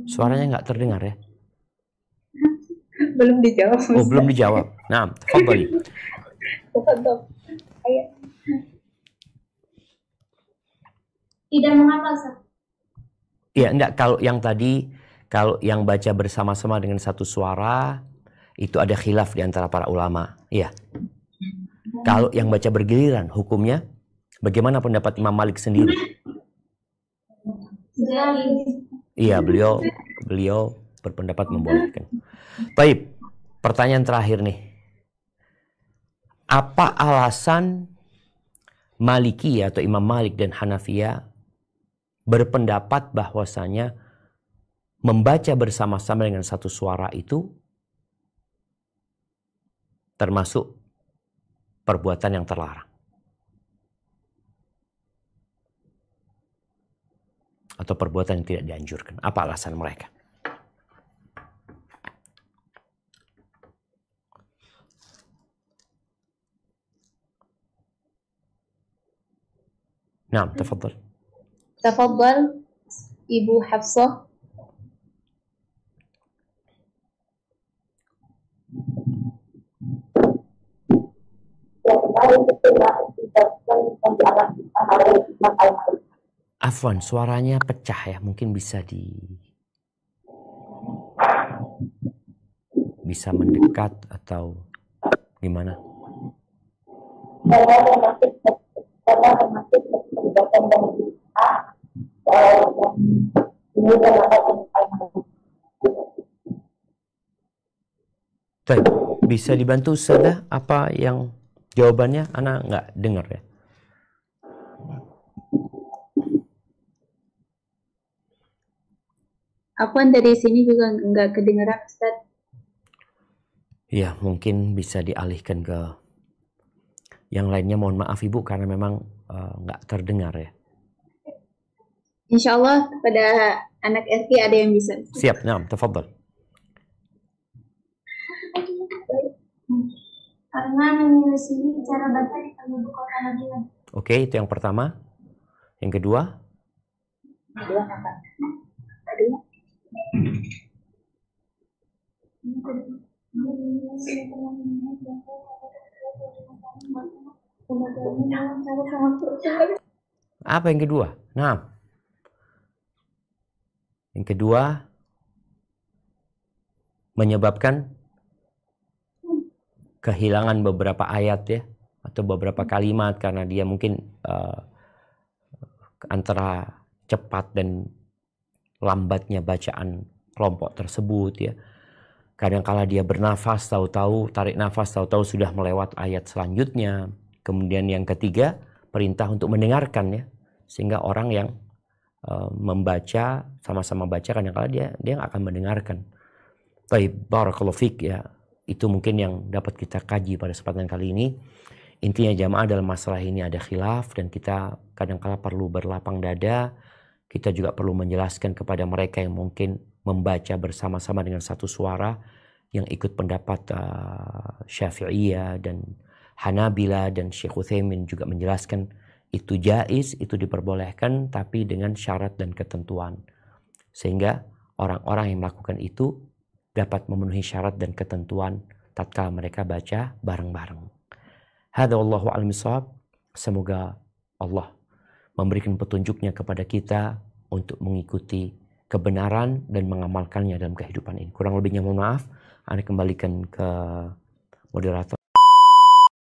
Suaranya nggak terdengar ya? Belum dijawab. Oh, belum dijawab. Nah, tafadhali. Tidak mengapa, Ustaz. Iya, enggak, kalau yang tadi, kalau yang baca bersama-sama dengan satu suara, itu ada khilaf di antara para ulama. Iya. Kalau yang baca bergiliran, hukumnya bagaimana pendapat Imam Malik sendiri? Iya, beliau berpendapat membolehkan. Baik, pertanyaan terakhir nih. Apa alasan Maliki atau Imam Malik dan Hanafiyah berpendapat bahwasanya membaca bersama-sama dengan satu suara itu termasuk perbuatan yang terlarang atau perbuatan yang tidak dianjurkan? Apa alasan mereka? Nah, tafadhal. Tafadhal Ibu Hafsah. Afwan, suaranya pecah ya. Mungkin bisa bisa mendekat atau gimana? Bisa dibantu Ustazah apa yang jawabannya? Ana nggak dengar ya. Akuan dari sini juga nggak kedengeran Ustaz. Ya, mungkin bisa dialihkan ke yang lainnya. Mohon maaf Ibu karena memang nggak terdengar ya. Insya Allah pada anak RT ada yang bisa. Siap, nah, tafadhal. Karena menyelesaikan cara baca di penduduk kota Madinah. Oke, itu yang pertama. Yang kedua? Kedua apa? Kedua. Apa yang kedua? Nah, yang kedua menyebabkan kehilangan beberapa ayat ya, atau beberapa kalimat karena dia mungkin antara cepat dan lambatnya bacaan kelompok tersebut ya. Kadang-kala dia bernafas, tahu-tahu tarik nafas, tahu-tahu sudah melewat ayat selanjutnya. Kemudian yang ketiga, perintah untuk mendengarkan ya, sehingga orang yang membaca, sama-sama baca, kadang-kala dia akan mendengarkan. Baik, barakallahu fiik ya. Itu mungkin yang dapat kita kaji pada kesempatan kali ini. Intinya jamaah dalam masalah ini ada khilaf dan kita kadang-kala perlu berlapang dada. Kita juga perlu menjelaskan kepada mereka yang mungkin membaca bersama-sama dengan satu suara, yang ikut pendapat Syafi'iyah dan Hanabila, dan Syekh Utsaimin juga menjelaskan itu jaiz, itu diperbolehkan, tapi dengan syarat dan ketentuan. Sehingga orang-orang yang melakukan itu dapat memenuhi syarat dan ketentuan tatkala mereka baca bareng-bareng. Hadza wallahu a'lam bishawab. Semoga Allah memberikan petunjuknya kepada kita untuk mengikuti kebenaran dan mengamalkannya dalam kehidupan ini. Kurang lebihnya mohon maaf. Anda kembalikan ke moderator.